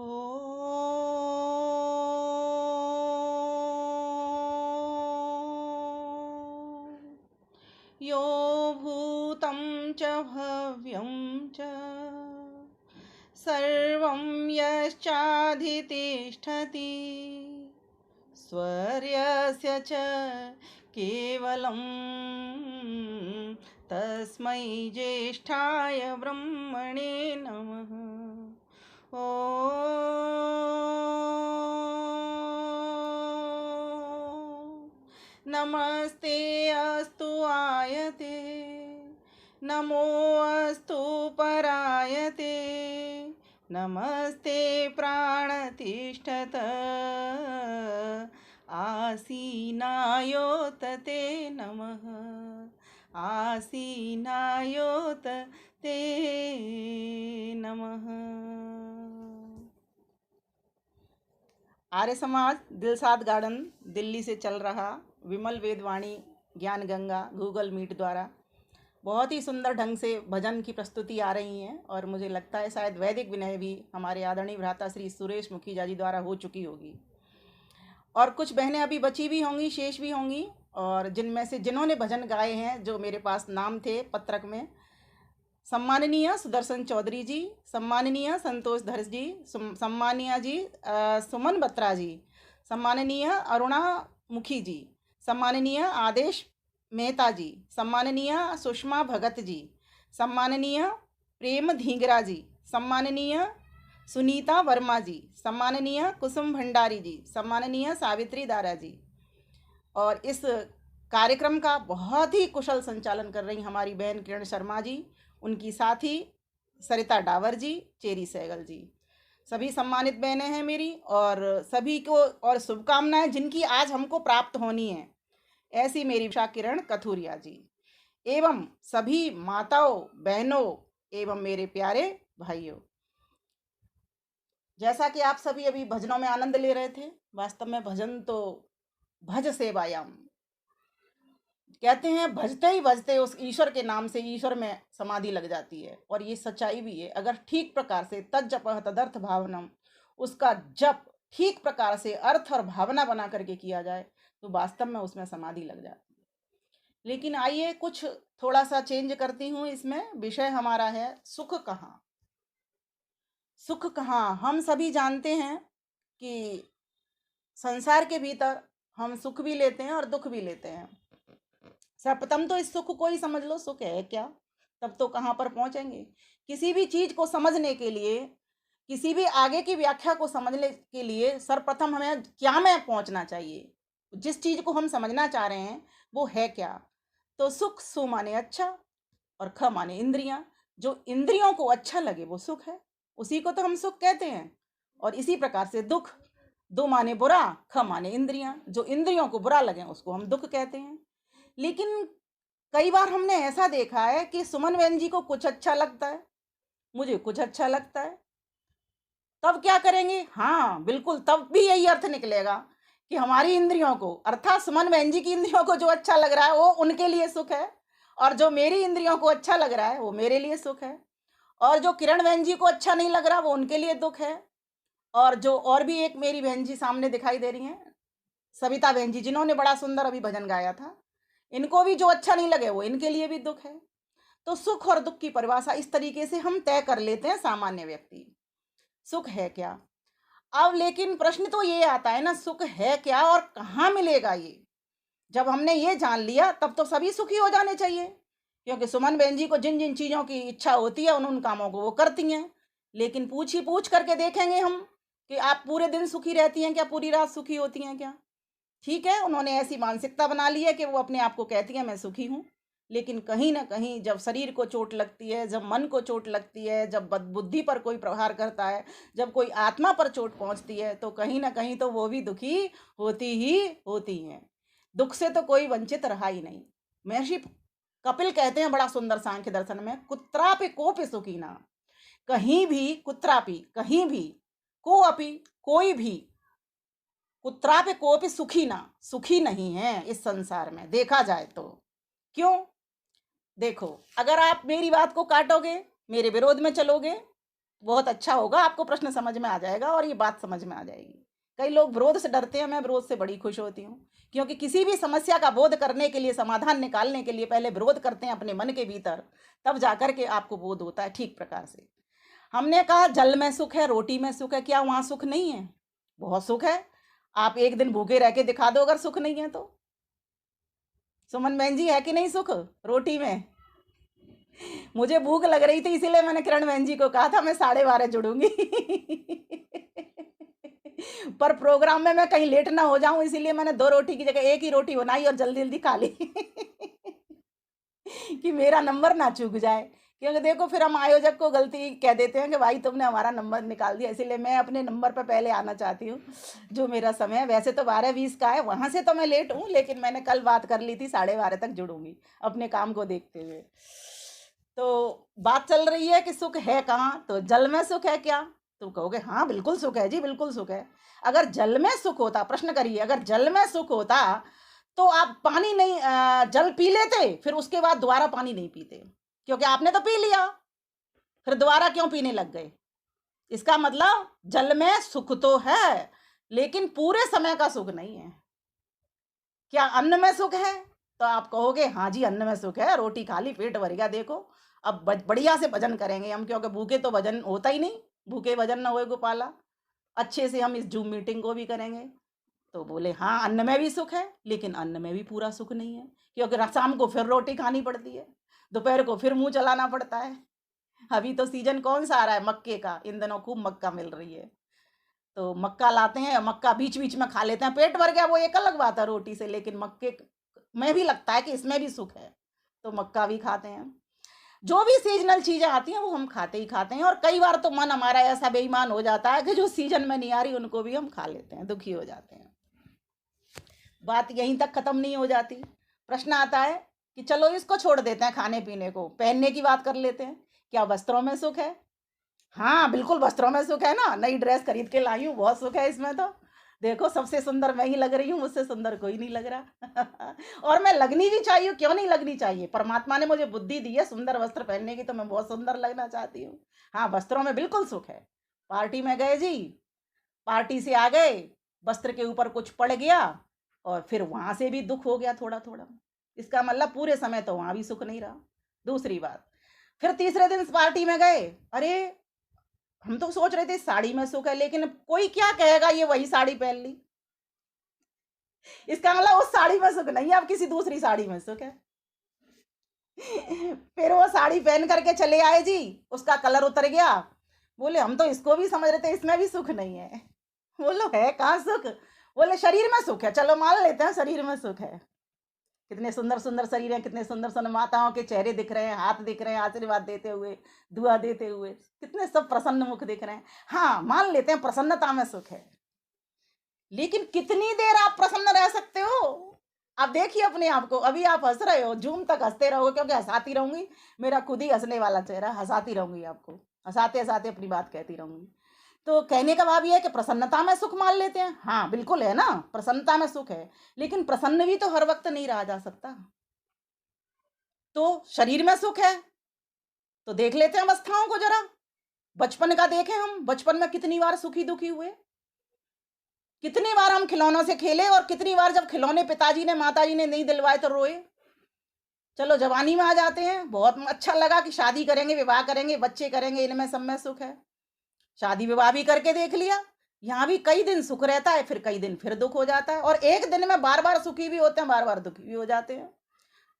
ओ यो भूतं च भव्यं च सर्वं यश्चाधितिष्ठति स्वर्यस्य च केवलं तस्मै ज्येष्ठाय ब्रह्मणे नमः। ओ नमस्ते अस्तु आयते नमो अस्तु परायते नमस्ते प्राणतिष्ठत आसीनायोत ते नमः आसीनायोत ते नमः। आर्य समाज दिलसाद गार्डन दिल्ली से चल रहा विमल वेदवाणी ज्ञान गंगा गूगल मीट द्वारा बहुत ही सुंदर ढंग से भजन की प्रस्तुति आ रही हैं और मुझे लगता है शायद वैदिक विनय भी हमारे आदरणीय भ्राता श्री सुरेश मुखीजा जी द्वारा हो चुकी होगी और कुछ बहनें अभी बची भी होंगी, शेष भी होंगी। और जिनमें से जिन्होंने भजन गाए हैं, जो मेरे पास नाम थे पत्रक में, सम्माननीय सुदर्शन चौधरी जी, सम्माननीय संतोष धर्ष जी, सम्माननीय जी सुमन बत्रा जी, सम्माननीय अरुणा मुखी जी, सम्माननीय आदेश मेहता जी, सम्माननीय सुषमा भगत जी, सम्माननीय प्रेम धींगरा जी, सम्माननीय सुनीता वर्मा जी, सम्माननीय कुसुम भंडारी जी, सम्माननीय सावित्री दारा जी। और इस कार्यक्रम का बहुत ही कुशल संचालन कर रही हमारी बहन किरण शर्मा जी, उनकी साथी सरिता डावर जी, चेरी सहगल जी। सभी सम्मानित बहनें हैं मेरी और सभी को और शुभकामनाएं जिनकी आज हमको प्राप्त होनी है, ऐसी मेरी उषा किरण कथुरिया जी एवं सभी माताओं बहनों एवं मेरे प्यारे भाइयों। जैसा कि आप सभी अभी भजनों में आनंद ले रहे थे, वास्तव में भजन तो भज सेवायाम कहते हैं, भजते ही भजते उस ईश्वर के नाम से ईश्वर में समाधि लग जाती है। और ये सच्चाई भी है। अगर ठीक प्रकार से तज्जपः तदर्थ भावनम, उसका जप ठीक प्रकार से अर्थ और भावना बना करके किया जाए तो वास्तव में उसमें समाधि लग जाती है। लेकिन आइए कुछ थोड़ा सा चेंज करती हूँ इसमें। विषय हमारा है सुख कहाँ। सुख कहाँ, हम सभी जानते हैं कि संसार के भीतर हम सुख भी लेते हैं और दुख भी लेते हैं। सर्वप्रथम तो इस सुख को ही समझ लो, सुख है क्या, तब तो कहाँ पर पहुंचेंगे। किसी भी चीज को समझने के लिए, किसी भी आगे की व्याख्या को समझने के लिए सर्वप्रथम हमें क्या में पहुंचना चाहिए, जिस चीज को हम समझना चाह रहे हैं वो है क्या। तो सुख, सु माने अच्छा और ख माने इंद्रियां। जो इंद्रियों को अच्छा लगे वो सुख है, उसी को तो हम सुख कहते हैं। और इसी प्रकार से दुख, दो माने बुरा, ख माने इंद्रियां। जो इंद्रियों को बुरा लगे उसको हम दुख कहते हैं। लेकिन कई बार हमने ऐसा देखा है कि सुमन बहन जी को कुछ अच्छा लगता है, मुझे कुछ अच्छा लगता है, तब क्या करेंगे? हाँ बिल्कुल, तब भी यही अर्थ निकलेगा कि हमारी इंद्रियों को, अर्थात सुमन बहन जी की इंद्रियों को जो अच्छा लग रहा है वो उनके लिए सुख है, और जो मेरी इंद्रियों को अच्छा लग रहा है वो मेरे लिए सुख है, और जो किरण बहन जी को अच्छा नहीं लग रहा वो उनके लिए दुख है। और जो और भी एक मेरी बहन जी सामने दिखाई दे रही हैं, सविता बहन जी, जिन्होंने बड़ा सुंदर अभी भजन गाया था, इनको भी जो अच्छा नहीं लगे वो इनके लिए भी दुख है। तो सुख और दुख की परिभाषा इस तरीके से हम तय कर लेते हैं सामान्य व्यक्ति। सुख है क्या? अब लेकिन प्रश्न तो ये आता है ना, सुख है क्या और कहाँ मिलेगा ये? जब हमने ये जान लिया तब तो सभी सुखी हो जाने चाहिए, क्योंकि सुमन बहन जी को जिन जिन चीज़ों की इच्छा होती है उन कामों को वो करती हैं। लेकिन पूछ करके देखेंगे हम कि आप पूरे दिन सुखी रहती हैं क्या, पूरी रात सुखी होती हैं क्या? ठीक है, उन्होंने ऐसी मानसिकता बना ली है कि वो अपने आप को कहती हैं मैं सुखी हूँ। लेकिन कहीं ना कहीं जब शरीर को चोट लगती है, जब मन को चोट लगती है, जब बुद्धि पर कोई प्रहार करता है, जब कोई आत्मा पर चोट पहुँचती है, तो कहीं ना कहीं तो वो भी दुखी होती ही होती हैं। दुख से तो कोई वंचित रहा ही नहीं। महर्षि कपिल कहते हैं बड़ा सुंदर सांख्य दर्शन में, कुत्रापि कोपि सुखी ना। कहीं भी, कुत्रापि कहीं भी, को अपि कोई भी, कुत्रापि कोपि सुखी ना, सुखी नहीं है इस संसार में देखा जाए तो। क्यों? देखो, अगर आप मेरी बात को काटोगे, मेरे विरोध में चलोगे, बहुत अच्छा होगा, आपको प्रश्न समझ में आ जाएगा और ये बात समझ में आ जाएगी। कई लोग विरोध से डरते हैं, मैं विरोध से बड़ी खुश होती हूँ, क्योंकि किसी भी समस्या का बोध करने के लिए, समाधान निकालने के लिए पहले विरोध करते हैं अपने मन के भीतर, तब जाकर के आपको बोध होता है ठीक प्रकार से। हमने कहा जल में सुख है, रोटी में सुख है, क्या वहां सुख नहीं है? बहुत सुख है। आप एक दिन भूखे रह के दिखा दो अगर सुख नहीं है तो। सुमन बहन जी, है कि नहीं सुख रोटी में? मुझे भूख लग रही थी, इसीलिए मैंने किरण बहन जी को कहा था मैं 12:30 जुड़ूंगी। पर प्रोग्राम में मैं कहीं लेट ना हो जाऊं, इसीलिए मैंने 2 रोटी की जगह 1 ही रोटी बनाई और जल्दी जल्दी खा ली। कि मेरा नंबर ना चूक जाए, क्योंकि देखो फिर हम आयोजक को गलती कह देते हैं कि भाई तुमने हमारा नंबर निकाल दिया। इसीलिए मैं अपने नंबर पर पहले आना चाहती हूँ, जो मेरा समय है। वैसे तो 12:20 का है, वहां से तो मैं लेट हूँ, लेकिन मैंने कल बात कर ली थी 12:30 तक जुड़ूंगी अपने काम को देखते हुए। तो बात चल रही है कि सुख है कहाँ, तो जल में सुख है क्या? तो कहोगे हाँ बिल्कुल सुख है जी, बिल्कुल सुख है। अगर जल में सुख होता, प्रश्न करिए, अगर जल में सुख होता तो आप पानी नहीं जल पी लेते, फिर उसके बाद दोबारा पानी नहीं पीते, क्योंकि आपने तो पी लिया, फिर दोबारा क्यों पीने लग गए? इसका मतलब जल में सुख तो है, लेकिन पूरे समय का सुख नहीं है। क्या अन्न में सुख है? तो आप कहोगे हाँ जी अन्न में सुख है, रोटी खा ली पेट भर गया, देखो अब बढ़िया से भजन करेंगे हम, क्योंकि भूखे तो भजन होता ही नहीं, भूखे भजन न होए गोपाला। अच्छे से हम इस जूम मीटिंग को भी करेंगे। तो बोले हाँ अन्न में भी सुख है, लेकिन अन्न में भी पूरा सुख नहीं है, क्योंकि शाम को फिर रोटी खानी पड़ती है, दोपहर को फिर मुंह चलाना पड़ता है। अभी तो सीजन कौन सा आ रहा है? मक्के का। इन दिनों खूब मक्का मिल रही है, तो मक्का लाते हैं, मक्का बीच बीच में खा लेते हैं, पेट भर गया वो एक अलग बात है रोटी से, लेकिन मक्के में भी लगता है कि इसमें भी सुख है, तो मक्का भी खाते हैं। जो भी सीजनल चीजें आती हैं वो हम खाते ही खाते हैं, और कई बार तो मन हमारा ऐसा बेईमान हो जाता है कि जो सीजन में नहीं आ रही उनको भी हम खा लेते हैं, दुखी हो जाते हैं। बात यहीं तक खत्म नहीं हो जाती। प्रश्न आता है कि चलो इसको छोड़ देते हैं, खाने पीने को, पहनने की बात कर लेते हैं। क्या वस्त्रों में सुख है? हाँ बिल्कुल वस्त्रों में सुख है ना, नई ड्रेस खरीद के लाई हूँ, बहुत सुख है इसमें तो। देखो सबसे सुंदर मैं ही लग रही हूँ, मुझसे सुंदर कोई नहीं लग रहा। और मैं लगनी भी चाहिए, क्यों नहीं लगनी चाहिए? परमात्मा ने मुझे बुद्धि दी है सुंदर वस्त्र पहनने की, तो मैं बहुत सुंदर लगना चाहती हूँ। हाँ वस्त्रों में बिल्कुल सुख है। पार्टी में गए जी, पार्टी से आ गए, वस्त्र के ऊपर कुछ पड़ गया और फिर वहां से भी दुख हो गया थोड़ा थोड़ा, इसका मतलब पूरे समय तो वहां भी सुख नहीं रहा। दूसरी बात, फिर तीसरे दिन पार्टी में गए, अरे हम तो सोच रहे थे साड़ी में सुख है, लेकिन कोई क्या कहेगा ये वही साड़ी पहन ली, इसका मतलब उस साड़ी में सुख नहीं है, अब किसी दूसरी साड़ी में सुख है। फिर वो साड़ी पहन करके चले आए जी, उसका कलर उतर गया, बोले हम तो इसको भी समझ रहे थे इसमें भी सुख नहीं है। बोलो है कहाँ सुख? बोले शरीर में सुख है, चलो मान लेते हैं शरीर में सुख है। कितने सुंदर सुंदर शरीर हैं, कितने सुंदर सुंदर माताओं के चेहरे दिख रहे हैं, हाथ दिख रहे हैं आशीर्वाद देते हुए, दुआ देते हुए, कितने सब प्रसन्न मुख दिख रहे हैं। हाँ मान लेते हैं प्रसन्नता में सुख है, लेकिन कितनी देर आप प्रसन्न रह सकते हो? आप देखिए अपने आप को, अभी आप हंस रहे हो, जूम तक हंसते रहोगे, क्योंकि हंसाती रहूंगी, मेरा खुद ही हंसने वाला चेहरा, हंसाती रहूंगी आपको, हंसाते हंसाते अपनी बात कहती रहूंगी। तो कहने का भाव ये है कि प्रसन्नता में सुख मान लेते हैं, हाँ बिल्कुल है ना, प्रसन्नता में सुख है, लेकिन प्रसन्न भी तो हर वक्त नहीं रहा जा सकता। तो शरीर में सुख है, तो देख लेते हैं अवस्थाओं को जरा। बचपन का देखें हम, बचपन में कितनी बार सुखी दुखी हुए, कितनी बार हम खिलौनों से खेले, और कितनी बार जब खिलौने पिताजी ने माताजी ने नहीं दिलवाए तो रोए। चलो जवानी में आ जाते हैं, बहुत अच्छा लगा कि शादी करेंगे, विवाह करेंगे, बच्चे करेंगे, इनमें सब में सुख है। शादी विवाह भी करके देख लिया, यहाँ भी कई दिन सुख रहता है, फिर कई दिन फिर दुख हो जाता है, और एक दिन में बार बार सुखी भी होते हैं, बार बार दुखी भी हो जाते हैं।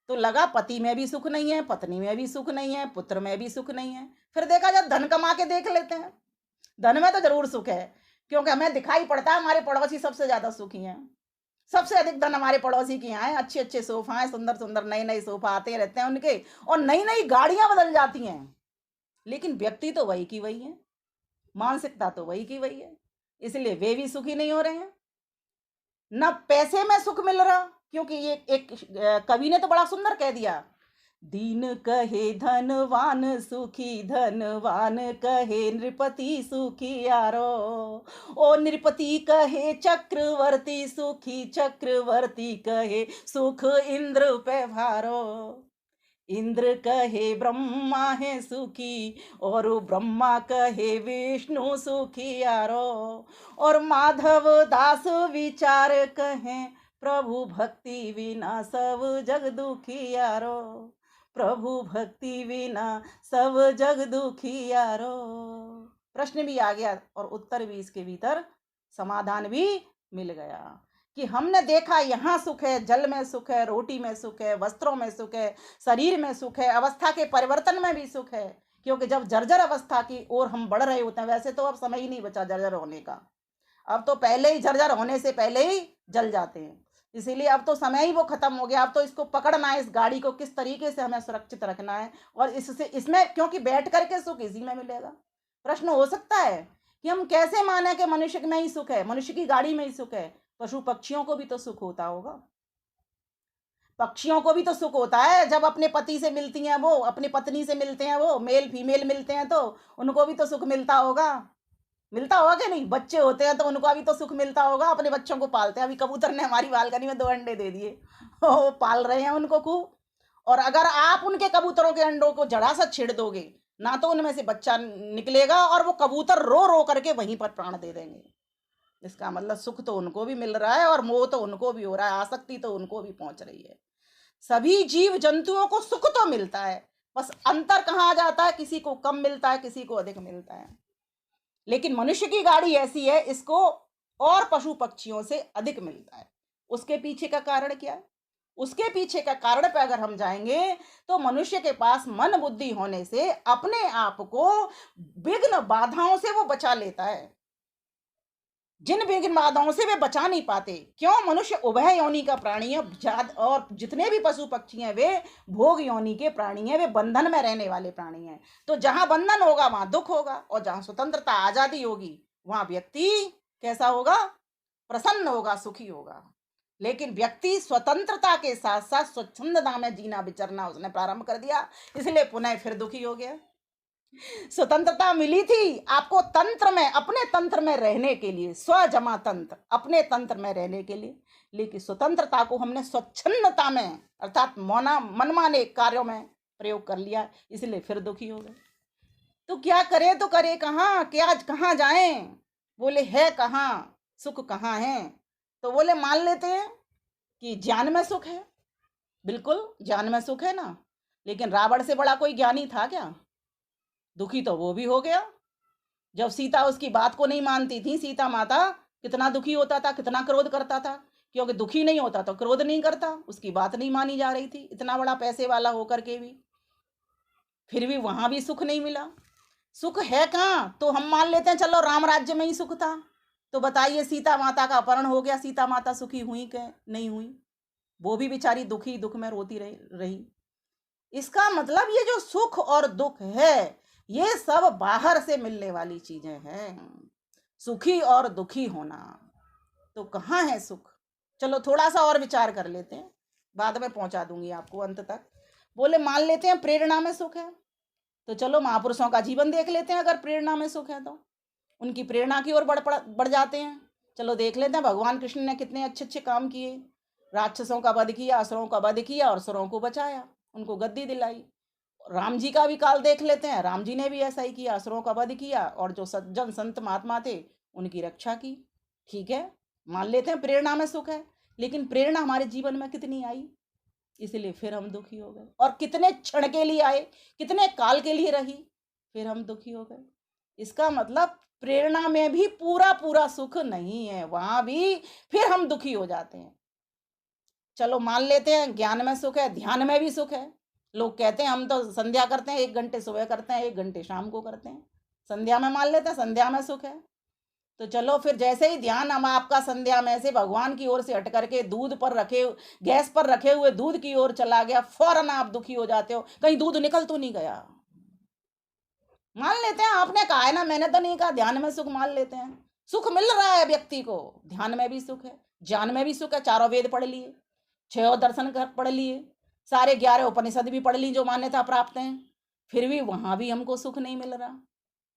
तो लगा पति में भी सुख नहीं है, पत्नी में भी सुख नहीं है, पुत्र में भी सुख नहीं है। फिर देखा जब धन कमा के देख लेते हैं, धन में तो जरूर सुख है, क्योंकि हमें दिखाई पड़ता है हमारे पड़ोसी सबसे ज्यादा सुखी हैं। सबसे अधिक धन हमारे पड़ोसी के यहाँ है, अच्छे अच्छे सोफा है, सुंदर सुंदर नए नए सोफा आते रहते हैं उनके, और नई नई गाड़ियां बदल जाती हैं, लेकिन व्यक्ति तो वही की वही है, मानसिकता तो वही की वही है, इसलिए वे भी सुखी नहीं हो रहे हैं। न पैसे में सुख मिल रहा, क्योंकि ये एक कवि ने तो बड़ा सुंदर कह दिया, दीन कहे धनवान सुखी, धनवान कहे नृपति सुखी यारो, ओ नृपति कहे चक्रवर्ती सुखी, चक्रवर्ती कहे सुख इंद्र पे भारो। इंद्र कहे ब्रह्मा है सुखी और ब्रह्मा कहे विष्णु सुखी यारो, और माधव दास विचार कहें प्रभु भक्ति विना सब जग दुखी यारो, प्रभु भक्ति बिना सब जग दुखी यारो। प्रश्न भी आ गया और उत्तर भी, इसके भीतर समाधान भी मिल गया कि हमने देखा यहाँ सुख है, जल में सुख है, रोटी में सुख है, वस्त्रों में सुख है, शरीर में सुख है, अवस्था के परिवर्तन में भी सुख है, क्योंकि जब जर्जर अवस्था की ओर हम बढ़ रहे होते हैं, वैसे तो अब समय ही नहीं बचा जर्जर होने का, अब तो पहले ही जर्जर होने से पहले ही जल जाते हैं, इसीलिए अब तो समय ही वो खत्म हो गया। अब तो इसको पकड़ना है, इस गाड़ी को किस तरीके से हमें सुरक्षित रखना है, और इससे इसमें क्योंकि बैठ करके सुख इसी में मिलेगा। प्रश्न हो सकता है कि हम कैसे माने कि मनुष्य में ही सुख है, मनुष्य की गाड़ी में ही सुख है, पशु पक्षियों को भी तो सुख होता होगा, पक्षियों को भी तो सुख होता है जब अपने पति से मिलती हैं, वो अपनी पत्नी से मिलते हैं, वो मेल फीमेल मिलते हैं, तो उनको भी तो सुख मिलता होगा, मिलता होगा कि नहीं? बच्चे होते हैं तो उनको भी तो सुख मिलता होगा, अपने बच्चों को पालते हैं। अभी कबूतर ने हमारी बालकनी में 2 अंडे दे दिए, वो पाल रहे हैं उनको खूब, और अगर आप उनके कबूतरों के अंडों को जरा सा छेड़ दोगे ना, तो उनमें से बच्चा निकलेगा और वो कबूतर रो रो करके वहीं पर प्राण दे देंगे। इसका मतलब सुख तो उनको भी मिल रहा है और मोह तो उनको भी हो रहा है, आसक्ति तो उनको भी पहुंच रही है। सभी जीव जंतुओं को सुख तो मिलता है, बस अंतर कहाँ आ जाता है, किसी को कम मिलता है, किसी को अधिक मिलता है। लेकिन मनुष्य की गाड़ी ऐसी है, इसको और पशु पक्षियों से अधिक मिलता है। उसके पीछे का कारण क्या है? उसके पीछे का कारण पे अगर हम जाएंगे तो मनुष्य के पास मन बुद्धि होने से अपने आप को विघ्न बाधाओं से वो बचा लेता है, जिन विघ्न बाधाओं से वे बचा नहीं पाते। क्यों? मनुष्य उभय योनि का प्राणी है, और जितने भी पशु पक्षी हैं वे भोग योनि के प्राणी हैं, वे बंधन में रहने वाले प्राणी हैं। तो जहां बंधन होगा वहां दुख होगा, और जहां स्वतंत्रता आजादी होगी वहां व्यक्ति कैसा होगा? प्रसन्न होगा, सुखी होगा। लेकिन व्यक्ति स्वतंत्रता के साथ साथ स्वच्छंदता में जीना विचरना उसने प्रारंभ कर दिया, इसलिए पुनः फिर दुखी हो गया। स्वतंत्रता मिली थी आपको तंत्र में, अपने तंत्र में रहने के लिए, स्वजमा तंत्र, अपने तंत्र में रहने के लिए, लेकिन स्वतंत्रता को हमने स्वच्छंदता में अर्थात मनमाने कार्यों में प्रयोग कर लिया, इसलिए फिर दुखी हो गए। तो क्या करे, तो करे कहाँ, क्या कहाँ जाएं? बोले है कहाँ, सुख कहाँ है? तो बोले मान लेते हैं कि ज्ञान में सुख है, बिल्कुल ज्ञान में सुख है ना, लेकिन रावण से बड़ा कोई ज्ञानी था क्या? दुखी तो वो भी हो गया। जब सीता उसकी बात को नहीं मानती थी, सीता माता कितना दुखी होता था, कितना क्रोध करता था, क्योंकि दुखी नहीं होता तो क्रोध नहीं करता, उसकी बात नहीं मानी जा रही थी, इतना बड़ा पैसे वाला होकर के भी, फिर भी वहां भी सुख नहीं मिला। सुख है कहाँ? तो हम मान लेते हैं चलो राम राज्य में ही सुख था, तो बताइए सीता माता का अपहरण हो गया, सीता माता सुखी हुई क्या? नहीं हुई, वो भी बेचारी दुखी दुख में रोती रही। इसका मतलब ये जो सुख और दुख है ये सब बाहर से मिलने वाली चीजें हैं। सुखी और दुखी होना, तो कहाँ है सुख? चलो थोड़ा सा और विचार कर लेते हैं, बाद में पहुंचा दूंगी आपको अंत तक। बोले मान लेते हैं प्रेरणा में सुख है, तो चलो महापुरुषों का जीवन देख लेते हैं, अगर प्रेरणा में सुख है तो उनकी प्रेरणा की ओर बढ़ जाते हैं। चलो देख लेते हैं भगवान कृष्ण ने कितने अच्छे अच्छे काम किए, राक्षसों का वध किया, असुरों का वध किया और सुरों को बचाया, उनको गद्दी दिलाई। राम जी का भी काल देख लेते हैं, राम जी ने भी ऐसा ही किया, असुरों का वध किया और जो सज्जन संत महात्मा थे उनकी रक्षा की। ठीक है, मान लेते हैं प्रेरणा में सुख है, लेकिन प्रेरणा हमारे जीवन में कितनी आई, इसलिए फिर हम दुखी हो गए। और कितने क्षण के लिए आए, कितने काल के लिए रही, फिर हम दुखी हो गए। इसका मतलब प्रेरणा में भी पूरा पूरा सुख नहीं है, वहां भी फिर हम दुखी हो जाते हैं। चलो मान लेते हैं ज्ञान में सुख है, ध्यान में भी सुख है। लोग कहते हैं हम तो संध्या करते हैं, 1 घंटे सुबह करते हैं, 1 घंटे शाम को करते हैं, संध्या में मान लेते हैं संध्या में सुख है। तो चलो फिर जैसे ही ध्यान हम आपका संध्या में से भगवान की ओर से हट करके दूध पर रखे, गैस पर रखे हुए दूध की ओर चला गया, फौरन आप दुखी हो जाते हो, कहीं दूध निकल तो नहीं गया। मान लेते हैं आपने कहा है ना, मैंने तो नहीं कहा, ध्यान में सुख मान लेते हैं। सुख मिल रहा है व्यक्ति को, ध्यान में भी सुख है, ज्ञान में भी सुख है, 4 वेद पढ़ लिए, 6 दर्शन पढ़ लिए, सारे 11 उपनिषद भी पढ़ ली जो मान्यता प्राप्त हैं, फिर भी वहां भी हमको सुख नहीं मिल रहा।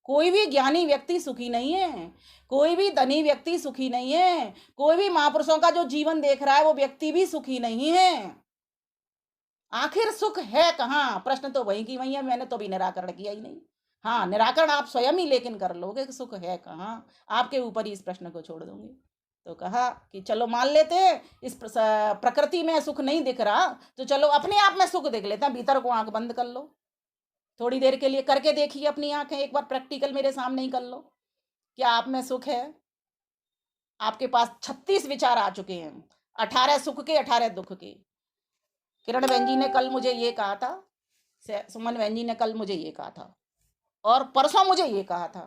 कोई भी ज्ञानी व्यक्ति सुखी नहीं है, कोई भी धनी व्यक्ति सुखी नहीं है, कोई भी महापुरुषों का जो जीवन देख रहा है वो व्यक्ति भी सुखी नहीं है। आखिर सुख है कहाँ? प्रश्न तो वही की वही है, मैंने तो अभी निराकरण किया ही नहीं। हाँ, निराकरण आप स्वयं ही लेकिन कर लोगे कि सुख है कहाँ, आपके ऊपर ही इस प्रश्न को छोड़ दूंगी। तो कहा कि चलो मान लेते हैं इस प्रकृति में सुख नहीं दिख रहा, तो चलो अपने आप में सुख देख लेते हैं। भीतर को आंख बंद कर लो, थोड़ी देर के लिए करके देखिए अपनी आंखें, एक बार प्रैक्टिकल मेरे सामने ही कर लो। क्या आप में सुख है? आपके पास 36 विचार आ चुके हैं, 18 सुख के, 18 दुख के। किरण बहन जी ने कल मुझे ये कहा था, सुमन बहन जी ने कल मुझे ये कहा था, और परसों मुझे ये कहा था।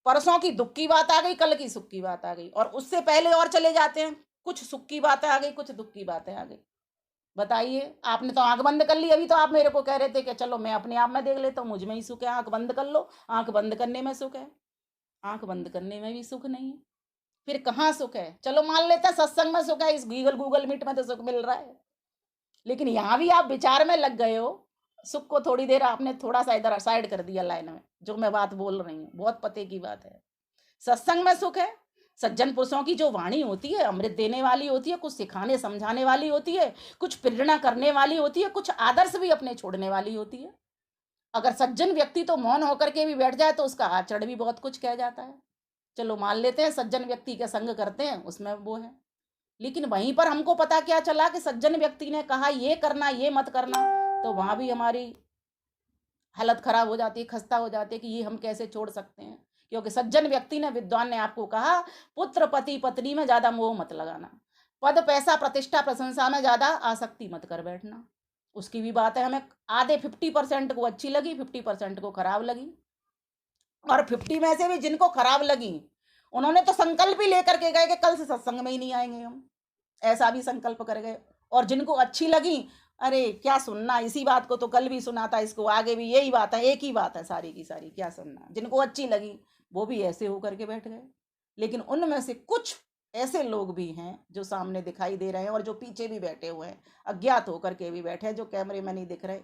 परसों की दुख की बात आ गई, कल की सुख की बात आ गई, और उससे पहले और चले जाते हैं, कुछ सुख की बातें आ गई, कुछ दुख की बातें आ गई। बताइए, आपने तो आंख बंद कर ली। अभी तो आप मेरे को कह रहे थे कि चलो मैं अपने आप में देख लेता हूँ, मुझ में ही सुख है, आंख बंद कर लो। आंख बंद करने में सुख है? आंख बंद करने में भी सुख नहीं है, फिर कहाँ सुख है? चलो मान लेते हैं सत्संग में सुख है, इस गूगल मीट में तो सुख मिल रहा है, लेकिन यहाँ भी आप विचार में लग गए हो। सुख को थोड़ी देर आपने थोड़ा सा इधर साइड कर दिया लाइन में, जो मैं बात बोल रही हूँ बहुत पते की बात है। सत्संग में सुख है, सज्जन पुरुषों की जो वाणी होती है अमृत देने वाली होती है, कुछ सिखाने समझाने वाली होती है, कुछ प्रेरणा करने वाली होती है, कुछ आदर्श भी अपने छोड़ने वाली होती है। अगर सज्जन व्यक्ति तो मौन होकर के भी बैठ जाए तो उसका आचरण भी बहुत कुछ कह जाता है। चलो मान लेते हैं सज्जन व्यक्ति के संग करते हैं उसमें वो है, लेकिन वहीं पर हमको पता क्या चला कि सज्जन व्यक्ति ने कहा ये करना ये मत करना, तो वहां भी हमारी हालत खराब हो जाती है, खस्ता हो जाती है कि ये हम कैसे छोड़ सकते हैं। क्योंकि सज्जन व्यक्ति ने, विद्वान ने आपको कहा पुत्र पति पत्नी में ज्यादा मोह मत लगाना, पद पैसा प्रतिष्ठा प्रशंसा में ज्यादा आसक्ति मत कर बैठना। उसकी भी बात है, हमें आधे 50% को अच्छी लगी, 50% को खराब लगी, और 50 में से भी जिनको खराब लगी उन्होंने तो संकल्प ही लेकर के गए कि कल से सत्संग में ही नहीं आएंगे हम, ऐसा भी संकल्प कर गए। और जिनको अच्छी लगी, अरे क्या सुनना, इसी बात को तो कल भी सुना था, इसको आगे भी यही बात है, एक ही बात है सारी की सारी, क्या सुनना। जिनको अच्छी लगी वो भी ऐसे होकर के बैठ गए। लेकिन उनमें से कुछ ऐसे लोग भी हैं जो सामने दिखाई दे रहे हैं और जो पीछे भी बैठे हुए हैं, अज्ञात होकर के भी बैठे हैं, जो कैमरे में नहीं दिख रहे,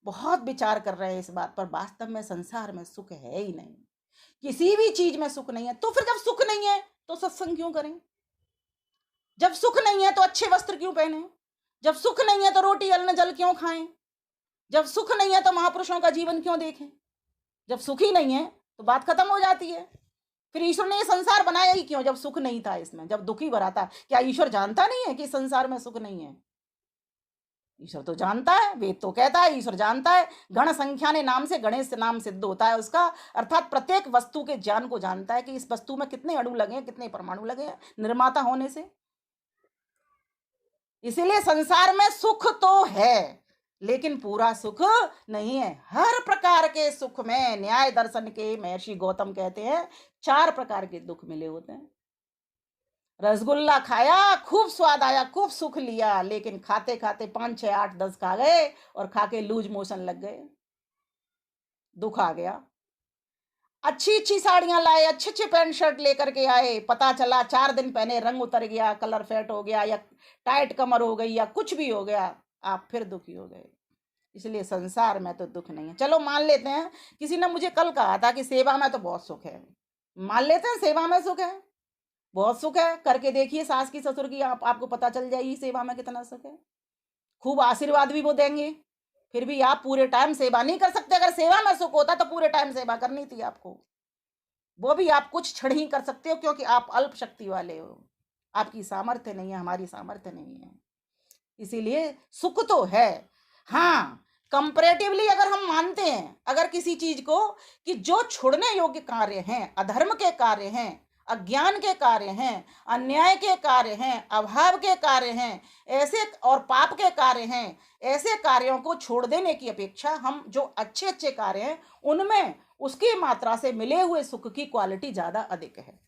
बहुत विचार कर रहे हैं इस बात पर। वास्तव में संसार में सुख है ही नहीं, किसी भी चीज में सुख नहीं है। तो फिर जब सुख नहीं है तो सत्संग क्यों करें? जब सुख नहीं है तो अच्छे वस्त्र क्यों पहने? जब सुख नहीं है तो रोटी अन्न जल क्यों खाएं? जब सुख नहीं है तो महापुरुषों का जीवन क्यों देखें? जब सुख ही नहीं है तो बात खत्म हो जाती है। फिर ईश्वर ने ये संसार बनाया ही क्यों जब सुख नहीं था इसमें, जब दुख ही भरा था? क्या ईश्वर जानता नहीं है कि संसार में सुख नहीं है? ईश्वर तो जानता है, वेद तो कहता है ईश्वर जानता है। गण संख्या ने नाम से गणेश नाम सिद्ध होता है उसका, अर्थात प्रत्येक वस्तु के ज्ञान को जानता है कि इस वस्तु में कितने अणु लगे, कितने परमाणु लगे निर्माता होने से। इसीलिए संसार में सुख तो है लेकिन पूरा सुख नहीं है। हर प्रकार के सुख में, न्याय दर्शन के महर्षि गौतम कहते हैं 4 प्रकार के दुख मिले होते हैं। रसगुल्ला खाया, खूब स्वाद आया, खूब सुख लिया, लेकिन खाते खाते 5 6 8 10 खा गए और खा के लूज मोशन लग गए, दुख आ गया। अच्छी अच्छी साड़ियां लाए, अच्छे अच्छे पैंट शर्ट लेकर के आए, पता चला 4 दिन पहने रंग उतर गया, कलर फेट हो गया, या टाइट कमर हो गई, या कुछ भी हो गया, आप फिर दुखी हो गए। इसलिए संसार में तो दुख नहीं है। चलो मान लेते हैं, किसी ने मुझे कल कहा था कि सेवा में तो बहुत सुख है। मान लेते हैं सेवा में सुख है, बहुत सुख है, करके देखिए सास की ससुर की, आपको पता चल जाएगी सेवा में कितना सुख है। खूब आशीर्वाद भी वो देंगे, फिर भी आप पूरे टाइम सेवा नहीं कर सकते। अगर सेवा में सुख होता तो पूरे टाइम सेवा करनी थी आपको, वो भी आप कुछ क्षण ही कर सकते हो, क्योंकि आप अल्प शक्ति वाले हो, आपकी सामर्थ्य नहीं है, हमारी सामर्थ्य नहीं है। इसीलिए सुख तो है। हाँ, कंपैरेटिवली अगर हम मानते हैं अगर किसी चीज को कि जो छोड़ने योग्य कार्य हैं, अधर्म के कार्य हैं, अज्ञान के कार्य हैं, अन्याय के कार्य हैं, अभाव के कार्य हैं, ऐसे और पाप के कार्य हैं, ऐसे कार्यों को छोड़ देने की अपेक्षा हम जो अच्छे अच्छे कार्य हैं उनमें उसकी मात्रा से मिले हुए सुख की क्वालिटी ज्यादा अधिक है,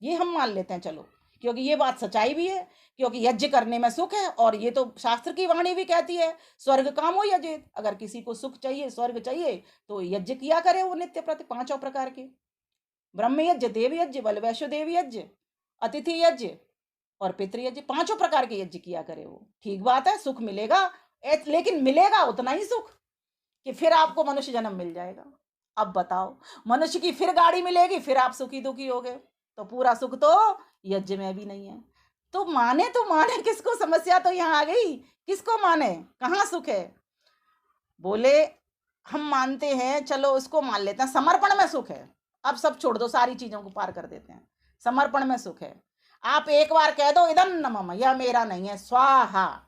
ये हम मान लेते हैं। चलो, क्योंकि ये बात सच्चाई भी है, क्योंकि यज्ञ करने में सुख है, और ये तो शास्त्र की वाणी भी कहती है स्वर्ग कामो यजेत। अगर किसी को सुख चाहिए, स्वर्ग चाहिए, तो यज्ञ किया करे वो नित्य प्रति 5 प्रकार के, ब्रह्म यज्ञ, देव यज्ञ, बल वैश्व देव यज्ञ, अतिथि यज्ञ और पितृयज्ञ, 5 प्रकार के यज्ञ किया करे वो। ठीक बात है, सुख मिलेगा, लेकिन मिलेगा उतना ही सुख कि फिर आपको मनुष्य जन्म मिल जाएगा। अब बताओ, मनुष्य की फिर गाड़ी मिलेगी, फिर आप सुखी दुखी हो गए, तो पूरा सुख तो यज्ञ में भी नहीं है। तो माने किसको, समस्या तो यहाँ आ गई, किसको माने, कहाँ सुख है। बोले हम मानते हैं, चलो उसको मान लेते हैं, समर्पण में सुख है। अब सब छोड़ दो, सारी चीजों को पार कर देते हैं, समर्पण में सुख है। आप एक बार कह दो इदं न मम, यह मेरा नहीं है, स्वाहा।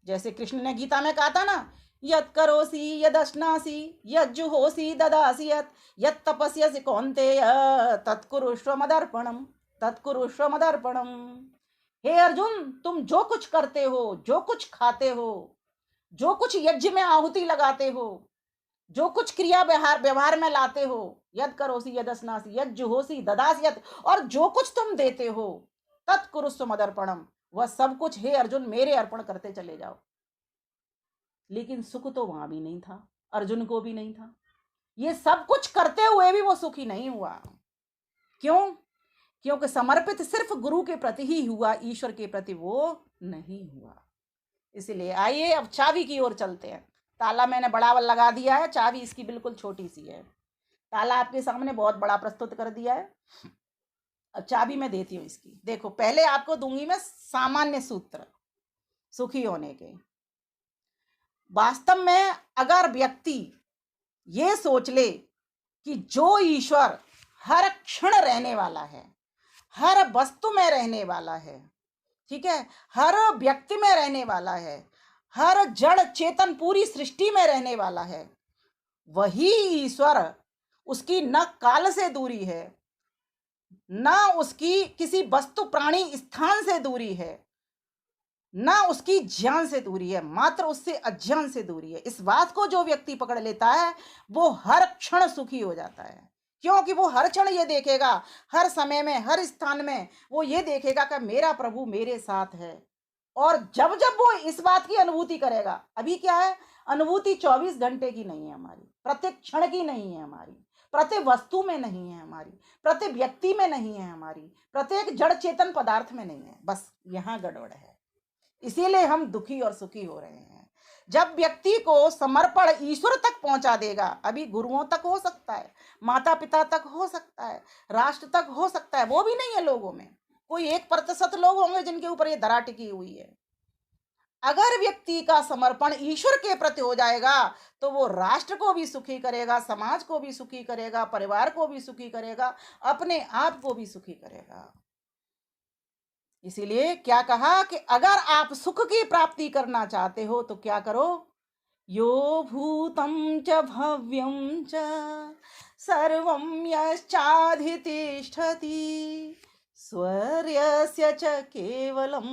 जैसे कृष्ण ने गीता में कहा था ना, यत् करोसि यदश्नासि यज्जुहोसि ददासि यत् तपस्यसि कौन्तेय तत्कुरुष्व मदर्पणम, तत्कुरुष्व मदर्पणम। हे अर्जुन, तुम जो कुछ करते हो, जो कुछ खाते हो, जो कुछ यज्ञ में आहुति लगाते हो, जो कुछ क्रिया व्यवहार में लाते हो, यद करोसी यदस्नासी यद जुहोसी ददासी यद, और जो कुछ तुम देते हो, तत्कुरुस्व मदर्पणम, वह सब कुछ हे अर्जुन मेरे अर्पण करते चले जाओ। लेकिन सुख तो वहां भी नहीं था, अर्जुन को भी नहीं था। ये सब कुछ करते हुए भी वो सुखी नहीं हुआ। क्यों? क्योंकि समर्पित सिर्फ गुरु के प्रति ही हुआ, ईश्वर के प्रति वो नहीं हुआ। इसलिए आइए अब चाबी की ओर चलते हैं। ताला मैंने बड़ा लगा दिया है, चाबी इसकी बिल्कुल छोटी सी है। ताला आपके सामने बहुत बड़ा प्रस्तुत कर दिया है, अब चाबी मैं देती हूँ इसकी। देखो, पहले आपको दूंगी मैं सामान्य सूत्र सुखी होने के। वास्तव में अगर व्यक्ति ये सोच ले कि जो ईश्वर हर क्षण रहने वाला है, हर वस्तु में रहने वाला है, ठीक है, हर व्यक्ति में रहने वाला है, हर जड़ चेतन पूरी सृष्टि में रहने वाला है, वही ईश्वर, उसकी न काल से दूरी है, न उसकी किसी वस्तु प्राणी स्थान से दूरी है, ना उसकी ज्ञान से दूरी है, मात्र उससे अज्ञान से दूरी है। इस बात को जो व्यक्ति पकड़ लेता है वो हर क्षण सुखी हो जाता है। क्योंकि वो हर क्षण ये देखेगा, हर समय में, हर स्थान में वो ये देखेगा कि मेरा प्रभु मेरे साथ है। और जब जब वो इस बात की अनुभूति करेगा, अभी क्या है, अनुभूति 24 घंटे की नहीं है हमारी, प्रत्येक क्षण की नहीं है हमारी, प्रत्येक वस्तु में नहीं है हमारी, प्रत्येक व्यक्ति में नहीं है हमारी, प्रत्येक जड़ चेतन पदार्थ में नहीं है। बस यहाँ गड़बड़ है, इसीलिए हम दुखी और सुखी हो रहे हैं। जब व्यक्ति को समर्पण ईश्वर तक पहुंचा देगा, अभी गुरुओं तक हो सकता है, माता पिता तक हो सकता है, राष्ट्र तक हो सकता है, वो भी नहीं है लोगों में, कोई 1% लोग होंगे जिनके ऊपर ये धरा टिकी हुई है। अगर व्यक्ति का समर्पण ईश्वर के प्रति हो जाएगा तो वो राष्ट्र को भी सुखी करेगा, समाज को भी सुखी करेगा, परिवार को भी सुखी करेगा, अपने आप को भी सुखी करेगा। इसीलिए क्या कहा कि अगर आप सुख की प्राप्ति करना चाहते हो तो क्या करो, यो भूतं च भव्यं च सर्वं यश्चाधितिष्ठति स्वर्यस्य च केवलं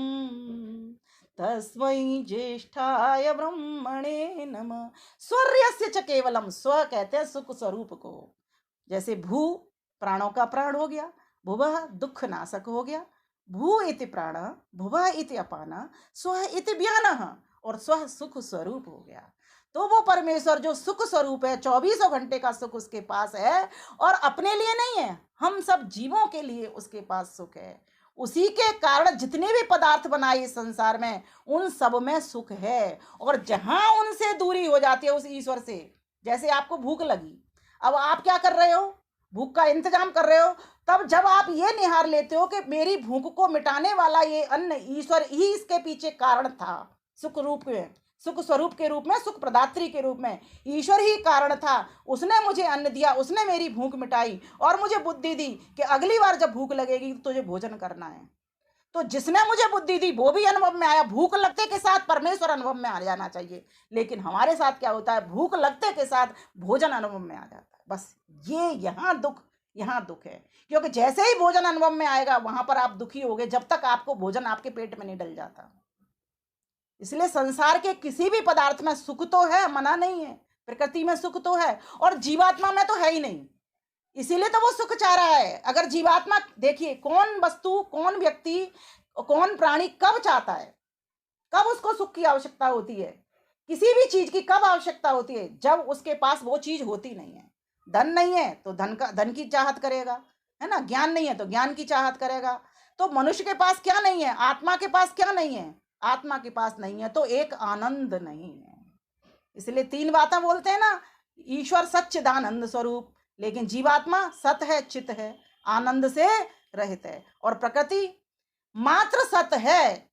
तस्मै ज्येष्ठाय ब्रह्मणे नमः। स्वर्यस्य च केवलम, स्व कहते हैं सुख स्वरूप को। जैसे भू प्राणों का प्राण हो गया, भुवः दुख नाशक हो गया, भू इति प्राण, भुवः इति अपान, स्व इति व्यानः, और स्व सुख स्वरूप हो गया। तो वो परमेश्वर जो सुख स्वरूप है, 24 घंटे का सुख उसके पास है, और अपने लिए नहीं है, हम सब जीवों के लिए उसके पास सुख है। उसी के कारण जितने भी पदार्थ बनाए इस संसार में, उन सब में सुख है। और जहां उनसे दूरी हो जाती है उस ईश्वर से, जैसे आपको भूख लगी, अब आप क्या कर रहे हो, भूख का इंतजाम कर रहे हो, तब जब आप ये निहार लेते हो कि मेरी भूख को मिटाने वाला ये अन्न ईश्वर ही इसके पीछे कारण था, सुख रूप में, सुख स्वरूप के रूप में, सुख प्रदात्री के रूप में ईश्वर ही कारण था, उसने मुझे अन्न दिया, उसने मेरी भूख मिटाई और मुझे बुद्धि दी कि अगली बार जब भूख लगेगी तो तुझे भोजन करना है। तो जिसने मुझे बुद्धि दी वो भी अनुभव में आया। भूख लगते के साथ परमेश्वर अनुभव में आ जाना चाहिए, लेकिन हमारे साथ क्या होता है, भूख लगते के साथ भोजन अनुभव में आ जाता है। बस ये यहाँ दुख है, क्योंकि जैसे ही भोजन अनुभव में आएगा वहां पर आप दुखी होगे, जब तक आपको भोजन आपके पेट में नहीं डल जाता। इसलिए संसार के किसी भी पदार्थ में सुख तो है, मना नहीं है, प्रकृति में सुख तो है, और जीवात्मा में तो है ही नहीं, इसीलिए तो वो सुख चाह रहा है। अगर जीवात्मा, देखिए कौन वस्तु, कौन व्यक्ति, कौन प्राणी कब चाहता है, कब उसको सुख की आवश्यकता होती है, किसी भी चीज की कब आवश्यकता होती है, जब उसके पास वो चीज होती नहीं है। धन नहीं है तो धन की चाहत करेगा, है ना, ज्ञान नहीं है तो ज्ञान की चाहत करेगा। तो मनुष्य के पास क्या नहीं है, आत्मा के पास क्या नहीं है, आत्मा के पास नहीं है तो एक आनंद नहीं है। इसलिए 3 बातें बोलते हैं ना, ईश्वर सच्चिदानंद स्वरूप, लेकिन जीवात्मा सत है, चित है, आनंद से रहित है। और प्रकृति मात्र सत है,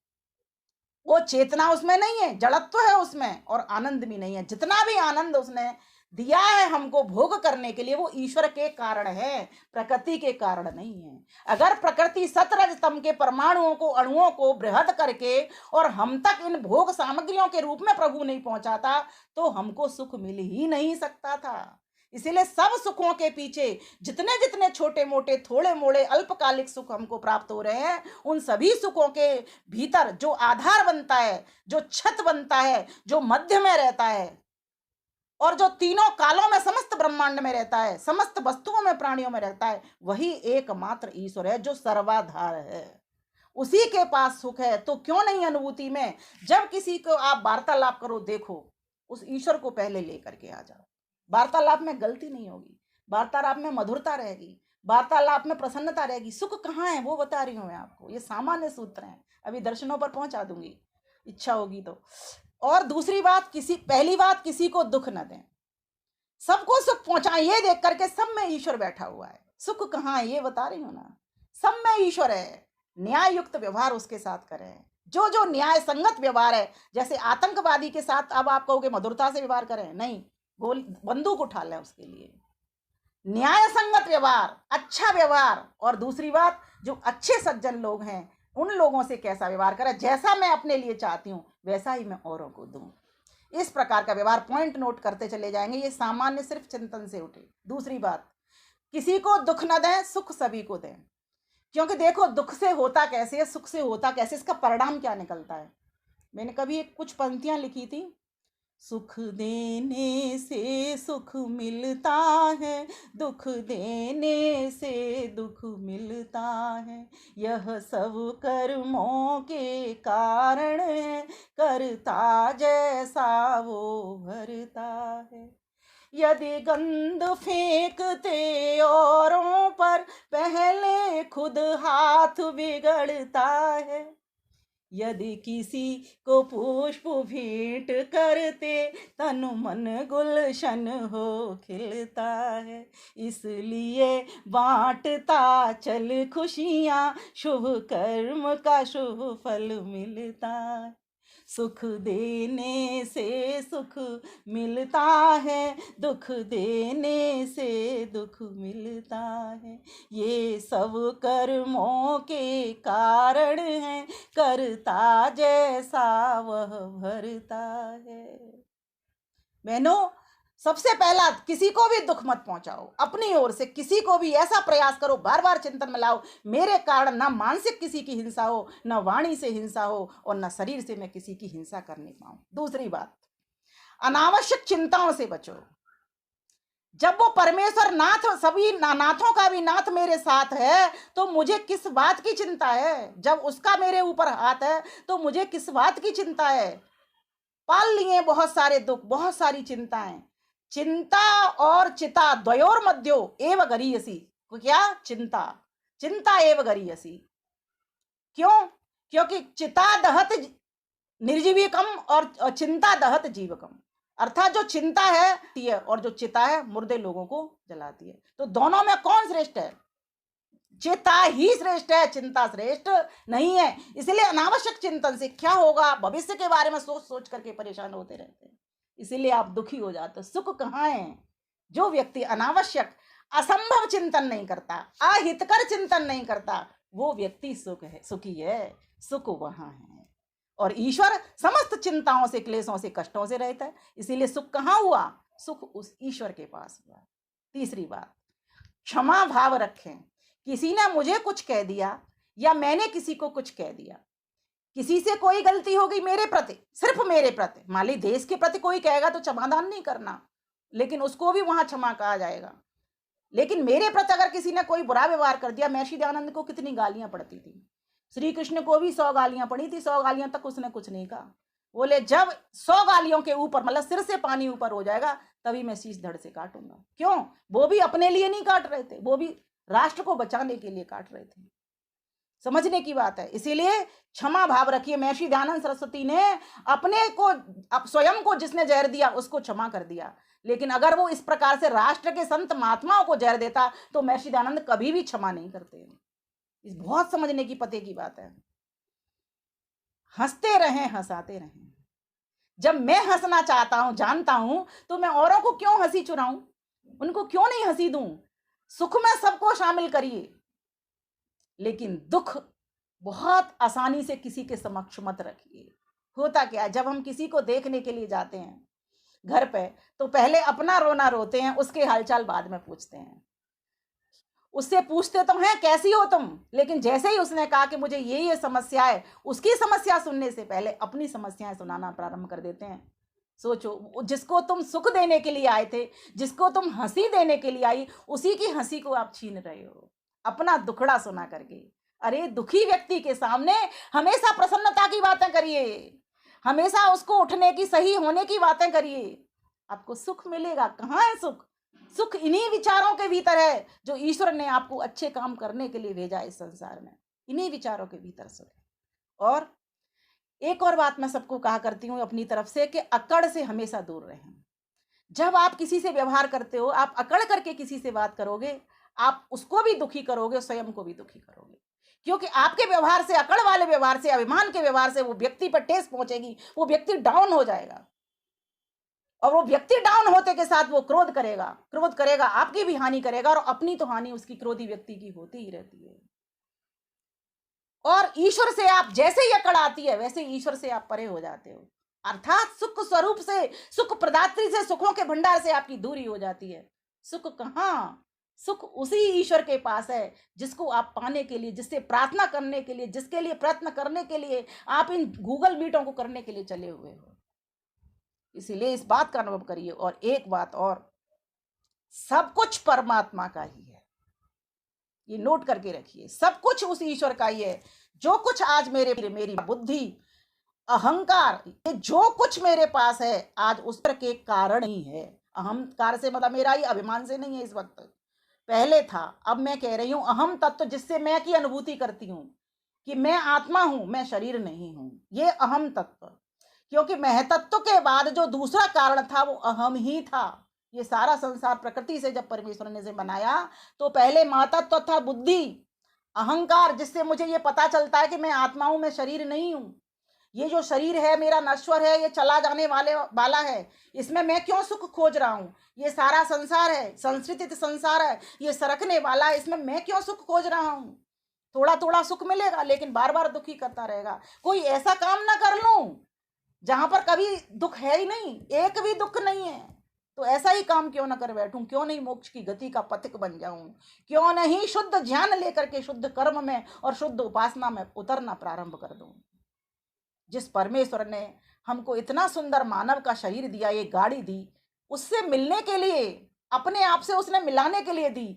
वो चेतना उसमें नहीं है, जड़त्व है उसमें, और आनंद भी नहीं है। जितना भी आनंद उसने दिया है हमको भोग करने के लिए, वो ईश्वर के कारण है, प्रकृति के कारण नहीं है। अगर प्रकृति सतरज तम के परमाणुओं को, अणुओं को बृहद करके और हम तक इन भोग सामग्रियों के रूप में प्रभु नहीं पहुंचाता, तो हमको सुख मिल ही नहीं सकता था। इसीलिए सब सुखों के पीछे जितने जितने छोटे मोटे थोड़े मोड़े अल्पकालिक सुख हमको प्राप्त हो रहे हैं, उन सभी सुखों के भीतर जो आधार बनता है, जो छत बनता है, जो मध्य में रहता है और जो तीनों कालों में समस्त ब्रह्मांड में रहता है, समस्त वस्तुओं में, प्राणियों में रहता है, वही एकमात्र ईश्वर है जो सर्वाधार है। उसी के पास सुख है। तो क्यों नहीं अनुभूति में, जब किसी को आप वार्तालाप करो, देखो उस ईश्वर को पहले लेकर के आ जाओ। वार्तालाप में गलती नहीं होगी, वार्तालाप में मधुरता रहेगी, वार्तालाप में प्रसन्नता रहेगी। सुख कहाँ है वो बता रही हूं मैं आपको, ये सामान्य सूत्र हैं, अभी दर्शनों पर पहुंचा दूंगी इच्छा होगी तो। और दूसरी बात, पहली बात, किसी को दुख न दें, सबको सुख पहुंचाएं, ये देख करके सब में ईश्वर बैठा हुआ है। सुख कहाँ है ये बता रही हूं ना, सब में ईश्वर है। न्याय युक्त व्यवहार उसके साथ करें, जो जो न्याय संगत व्यवहार है। जैसे आतंकवादी के साथ अब आप कहोगे मधुरता से व्यवहार करें, नहीं, गोली बंदूक उठा लें उसके लिए। न्याय संगत व्यवहार, अच्छा व्यवहार। और दूसरी बात, जो अच्छे सज्जन लोग हैं उन लोगों से कैसा व्यवहार करें, जैसा मैं अपने लिए चाहती हूं वैसा ही मैं औरों को दूं। इस प्रकार का व्यवहार, पॉइंट नोट करते चले जाएंगे, ये सामान्य सिर्फ चिंतन से उठे। दूसरी बात, किसी को दुख न दें, सुख सभी को दें। क्योंकि देखो, दुख से होता कैसे है, सुख से होता कैसे, इसका परिणाम क्या निकलता है। मैंने कभी कुछ पंक्तियां लिखी थी, सुख देने से सुख मिलता है, दुख देने से दुख मिलता है, यह सब कर्मों के कारण है, करता जैसा वो भरता है। यदि गंध फेंकते औरों पर, पहले खुद हाथ बिगड़ता है। यदि किसी को पुष्प भेंट करते, तन मन गुलशन हो खिलता है। इसलिए बांटता चल खुशियाँ, शुभ कर्म का शुभ फल मिलता है। सुख देने से सुख मिलता है, दुख देने से दुख मिलता है, ये सब कर्मों के कारण है, करता जैसा वह भरता है। बहनों, सबसे पहला, किसी को भी दुख मत पहुंचाओ, अपनी ओर से किसी को भी ऐसा प्रयास करो, बार बार चिंतन में लाओ, मेरे कारण ना मानसिक किसी की हिंसा हो, ना वाणी से हिंसा हो, और ना शरीर से मैं किसी की हिंसा कर नहीं पाऊं। दूसरी बात, अनावश्यक चिंताओं से बचो। जब वो परमेश्वर नाथ, सभी नाथों का भी नाथ मेरे साथ है, तो मुझे किस बात की चिंता है। जब उसका मेरे ऊपर हाथ है तो मुझे किस बात की चिंता है। पाल लिए बहुत सारे दुख, बहुत सारी चिंताएं। चिंता और चिता द्वयोर मध्यो एव गरीयसी। क्या चिंता, चिंता एव गरीयसी। क्यों? क्योंकि चिता दहत निर्जीविकम और चिंता दहत जीवकम। अर्थात जो चिंता है और जो चिता है मुर्दे लोगों को जलाती है। तो दोनों में कौन श्रेष्ठ है? चिता ही श्रेष्ठ है, चिंता श्रेष्ठ नहीं है। इसलिए अनावश्यक चिंतन से क्या होगा, भविष्य के बारे में सोच सोच करके परेशान होते रहते हैं, इसीलिए आप दुखी हो जाते। सुख कहाँ है? जो व्यक्ति अनावश्यक असंभव चिंतन नहीं करता, अहितकर चिंतन नहीं करता, वो व्यक्ति सुखी है। सुख वहां है। और ईश्वर समस्त चिंताओं से, क्लेशों से, कष्टों से रहता है। इसीलिए सुख कहाँ हुआ? सुख उस ईश्वर के पास हुआ। तीसरी बात, क्षमा भाव रखें। किसी ने मुझे कुछ कह दिया या मैंने किसी को कुछ कह दिया, किसी से कोई गलती हो गई मेरे प्रति, सिर्फ मेरे प्रति, मान ली देश के प्रति कोई कहेगा तो क्षमादान नहीं करना, लेकिन उसको भी वहां क्षमा कहा जाएगा। लेकिन मेरे प्रति अगर किसी ने कोई बुरा व्यवहार कर दिया, महर्षि दयानंद को कितनी गालियां पड़ती थी, श्री कृष्ण को भी 100 गालियां पड़ी थी, 100 गालियां तक उसने कुछ नहीं कहा। बोले जब 100 गालियों के ऊपर, मतलब सिर से पानी ऊपर हो जाएगा, तभी मैं शीश धड़ से काटूंगा। क्यों? वो भी अपने लिए नहीं काट रहे थे, वो भी राष्ट्र को बचाने के लिए काट रहे थे। समझने की बात है। इसीलिए क्षमा भाव रखिए। महर्षि दयानंद सरस्वती ने अपने को, स्वयं को जिसने जहर दिया उसको क्षमा कर दिया, लेकिन अगर वो इस प्रकार से राष्ट्र के संत महात्माओं को जहर देता तो महर्षि दयानंद कभी भी क्षमा नहीं करते। इस बहुत समझने की पते की बात है। हंसते रहें हंसाते रहें। जब मैं हंसना चाहता हूं, जानता हूं, तो मैं औरों को क्यों हंसी चुराऊं, उनको क्यों नहीं हंसी दूं। सुख में सबको शामिल करिए, लेकिन दुख बहुत आसानी से किसी के समक्ष मत रखिए। होता क्या है, जब हम किसी को देखने के लिए जाते हैं घर पे, तो पहले अपना रोना रोते हैं, उसके हालचाल बाद में पूछते हैं। उससे पूछते तो हैं कैसी हो तुम, लेकिन जैसे ही उसने कहा कि मुझे ये समस्या है, उसकी समस्या सुनने से पहले अपनी समस्याएं सुनाना प्रारंभ कर देते हैं। सोचो, जिसको तुम सुख देने के लिए आए थे, जिसको तुम हंसी देने के लिए आई, उसी की हंसी को आप छीन रहे हो अपना दुखड़ा सुना करके। अरे दुखी व्यक्ति के सामने हमेशा प्रसन्नता की बातें करिए, हमेशा उसको उठने की, सही होने की बातें करिए, आपको सुख मिलेगा। कहाँ है सुख? सुख इन्हीं विचारों के भीतर है जो ईश्वर ने आपको अच्छे काम करने के लिए भेजा इस संसार में। इन्हीं विचारों के भीतर सुख है। और एक और बात मैं सबको कहा करती हूँ अपनी तरफ से कि अकड़ से हमेशा दूर रहें। जब आप किसी से व्यवहार करते हो, आप अकड़ करके किसी से बात करोगे, आप उसको भी दुखी करोगे, स्वयं को भी दुखी करोगे। क्योंकि आपके व्यवहार से, अकड़ वाले व्यवहार से, अभिमान के व्यवहार से वो व्यक्ति पर ठेस पहुंचेगी, वो व्यक्ति डाउन हो जाएगा। और वो व्यक्ति डाउन होते के साथ वो क्रोध करेगा, आपकी भी हानि करेगा, और अपनी तो हानि उसकी क्रोधी व्यक्ति की होती ही रहती है। और ईश्वर से आप जैसे ही अकड़ आती है, वैसे ईश्वर से आप परे हो जाते हो। अर्थात सुख स्वरूप से, सुख प्रदात्री से, सुखों के भंडार से आपकी दूरी हो जाती है। सुख कहाँ? सुख उसी ईश्वर के पास है जिसको आप पाने के लिए, जिससे प्रार्थना करने के लिए, जिसके लिए प्रयत्न करने के लिए आप इन गूगल मीटों को करने के लिए चले हुए हो। इसीलिए इस बात का अनुभव करिए। और एक बात और, सब कुछ परमात्मा का ही है, ये नोट करके रखिए। सब कुछ उस ईश्वर का ही है। जो कुछ आज मेरी बुद्धि, अहंकार, ये जो कुछ मेरे पास है, आज उस पर के कारण ही है। अहंकार से मतलब मेरा ही, अभिमान से नहीं है इस वक्त। पहले था, अब मैं कह रही हूं अहम तत्व, जिससे मैं की अनुभूति करती हूं कि मैं आत्मा हूं, मैं शरीर नहीं हूं, ये अहम तत्व। क्योंकि महतत्व के बाद जो दूसरा कारण था वो अहम ही था। ये सारा संसार प्रकृति से जब परमेश्वर ने से बनाया, तो पहले महतत्व था बुद्धि, अहंकार, जिससे मुझे ये पता चलता है कि मैं आत्मा हूं, मैं शरीर नहीं हूं। ये जो शरीर है मेरा नश्वर है, ये चला जाने वाला है, इसमें मैं क्यों सुख खोज रहा हूं। ये सारा संसार है, संस्कृत संसार है, ये सरकने वाला है, इसमें मैं क्यों सुख खोज रहा हूं। थोड़ा थोड़ा सुख मिलेगा, लेकिन बार बार दुखी करता रहेगा। कोई ऐसा काम ना कर लूं जहां पर कभी दुख है ही नहीं, एक भी दुख नहीं है, तो ऐसा ही काम क्यों ना कर बैठूं। क्यों नहीं मोक्ष की गति का पथिक बन जाऊं। क्यों नहीं शुद्ध ज्ञान लेकर के शुद्ध कर्म में और शुद्ध उपासना में उतरना प्रारंभ कर दूं। जिस परमेश्वर ने हमको इतना सुंदर मानव का शरीर दिया, ये गाड़ी दी, उससे मिलने के लिए, अपने आप से उसने मिलाने के लिए दी,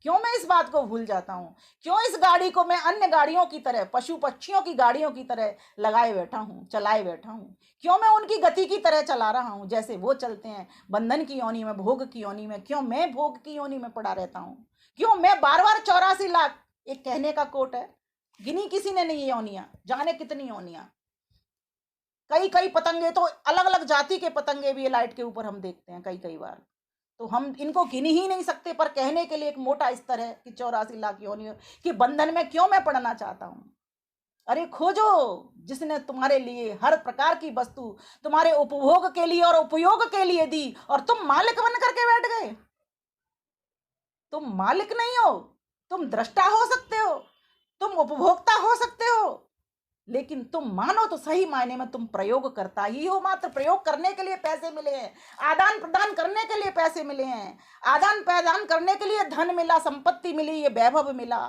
क्यों मैं इस बात को भूल जाता हूं। क्यों इस गाड़ी को मैं अन्य गाड़ियों की तरह, पशु पक्षियों की गाड़ियों की तरह लगाए बैठा हूं, चलाए बैठा हूं। क्यों मैं उनकी गति की तरह चला रहा हूं, जैसे वो चलते हैं बंधन की योनि में, भोग की योनि में। क्यों मैं भोग की योनि में पड़ा रहता हूं। क्यों मैं बार बार 84 लाख, एक कहने का कोट है, गिनी किसी ने नहीं योनियां, जाने कितनी योनियां। कई कई पतंगे तो अलग अलग जाति के पतंगे भी लाइट के ऊपर हम देखते हैं कई बार, तो हम इनको गिन ही नहीं सकते। पर कहने के लिए एक मोटा स्तर है कि 84 लाख योनियों कि बंधन में क्यों मैं पड़ना चाहता हूं। अरे खोजो, जिसने तुम्हारे लिए हर प्रकार की वस्तु तुम्हारे उपभोग के लिए और उपयोग के लिए दी, और तुम मालिक बन करके बैठ गए। तुम मालिक नहीं हो, तुम दृष्टा हो सकते हो, तुम उपभोक्ता हो सकते हो, लेकिन तुम मानो तो सही मायने में तुम प्रयोग करता ही हो। मात्र प्रयोग करने के लिए पैसे मिले हैं, आदान प्रदान करने के लिए पैसे मिले हैं, आदान प्रदान करने के लिए धन मिला, संपत्ति मिली, ये वैभव मिला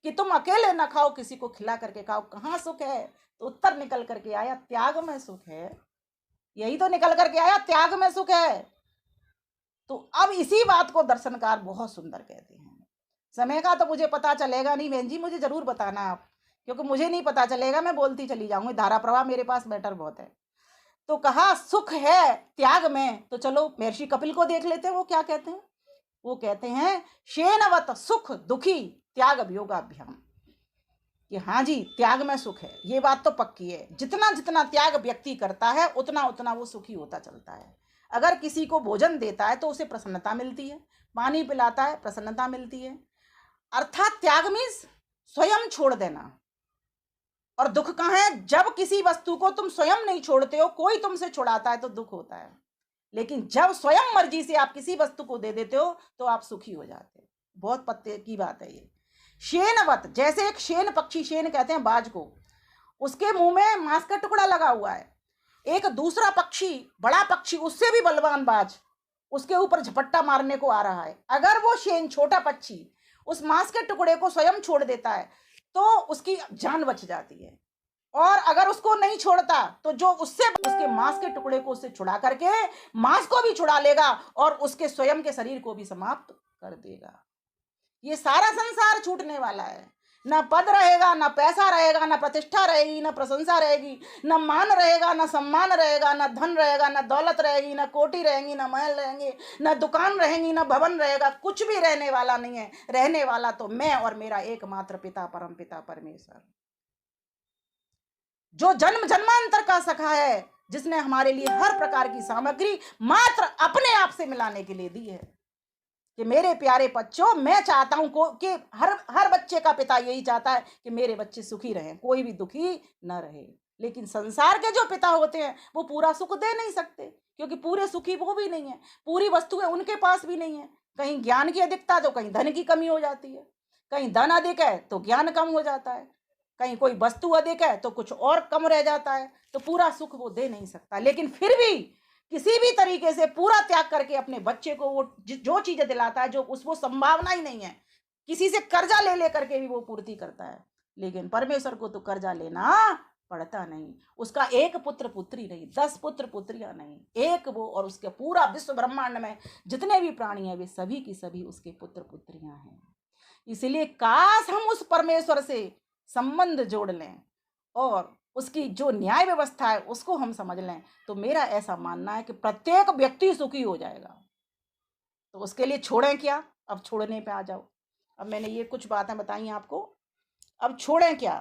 कि तुम अकेले न खाओ, किसी को खिला करके खाओ। कहाँ सुख है? तो उत्तर निकल करके आया, त्याग में सुख है। यही तो निकल करके आया, त्याग में सुख है। तो अब इसी बात को दर्शनकार बहुत सुंदर कहते हैं। समय का तो मुझे पता चलेगा नहीं बहन जी, मुझे जरूर बताना आप, क्योंकि मुझे नहीं पता चलेगा, मैं बोलती चली जाऊंगी, धारा प्रवाह मेरे पास मैटर बहुत है। तो कहा सुख है त्याग में, तो चलो महर्षि कपिल को देख लेते हैं, वो क्या कहते हैं। वो कहते हैं शेनवत सुख दुखी त्याग वियोगाभ्याम, कि हाँ जी त्याग में सुख है, ये बात तो पक्की है। जितना जितना त्याग व्यक्ति करता है उतना उतना वो सुखी होता चलता है। अगर किसी को भोजन देता है तो उसे प्रसन्नता मिलती है, पानी पिलाता है प्रसन्नता मिलती है। अर्थात त्याग मीन्स स्वयं छोड़ देना, और दुख कहाँ है? जब किसी वस्तु को तुम स्वयं नहीं छोड़ते हो, कोई तुमसे छुड़ाता है तो दुख होता है, लेकिन जब स्वयं मर्जी से आप किसी वस्तु को दे देते हो तो आप सुखी हो जाते हो। बहुत पत्ते की बात है ये। शेनवत, जैसे एक शेन पक्षी, शेन कहते हैं बाज को, उसके मुंह में मांस का टुकड़ा लगा हुआ है। एक दूसरा पक्षी, बड़ा पक्षी, उससे भी बलवान बाज, उसके ऊपर झपट्टा मारने को आ रहा है। अगर वो शेन, छोटा पक्षी, उस मांस के टुकड़े को स्वयं छोड़ देता है तो उसकी जान बच जाती है, और अगर उसको नहीं छोड़ता तो जो उससे उसके मांस के टुकड़े को उससे छुड़ा करके मांस को भी छुड़ा लेगा और उसके स्वयं के शरीर को भी समाप्त कर देगा। ये सारा संसार छूटने वाला है। ना पद रहेगा, ना पैसा रहेगा, ना प्रतिष्ठा रहेगी, ना प्रशंसा रहेगी, ना मान रहेगा, ना सम्मान रहेगा, ना धन रहेगा, ना दौलत रहेगी, ना कोठी रहेंगी, ना महल रहेंगे, ना दुकान रहेंगी, ना भवन रहेगा, कुछ भी रहने वाला नहीं है। रहने वाला तो मैं और मेरा एकमात्र पिता, परम पिता परमेश्वर, जो जन्म जन्मांतर का सखा है, जिसने हमारे लिए हर प्रकार की सामग्री मात्र अपने आप से मिलाने के लिए दी है। कि मेरे प्यारे बच्चों, मैं चाहता हूं कि हर बच्चे का पिता यही चाहता है कि मेरे बच्चे सुखी रहें, कोई भी दुखी न रहे। लेकिन संसार के जो पिता होते हैं वो पूरा सुख दे नहीं सकते, क्योंकि पूरे सुखी वो भी नहीं है, पूरी वस्तुएं उनके पास भी नहीं है। कहीं ज्ञान की अधिकता तो कहीं धन की कमी हो जाती है, कहीं धन अधिक है तो ज्ञान कम हो जाता है, कहीं कोई वस्तु अधिक है तो कुछ और कम रह जाता है, तो पूरा सुख वो दे नहीं सकता। लेकिन फिर भी किसी भी तरीके से पूरा त्याग करके अपने बच्चे को वो जो चीजें दिलाता है जो उसको संभावना ही नहीं है, किसी से कर्जा ले लेकर के भी वो पूर्ति करता है। लेकिन परमेश्वर को तो कर्जा लेना पड़ता नहीं। उसका एक पुत्र पुत्री नहीं, 10 पुत्र पुत्रियां नहीं, एक वो, और उसके पूरा विश्व ब्रह्मांड में जितने भी प्राणी हैं वे सभी की सभी उसके पुत्र पुत्रियां हैं। इसलिए काश हम उस परमेश्वर से संबंध जोड़ लें और उसकी जो न्याय व्यवस्था है उसको हम समझ लें, तो मेरा ऐसा मानना है कि प्रत्येक व्यक्ति सुखी हो जाएगा। तो उसके लिए छोड़ें क्या? अब छोड़ने पे आ जाओ। अब मैंने ये कुछ बातें बताई आपको, अब छोड़ें क्या?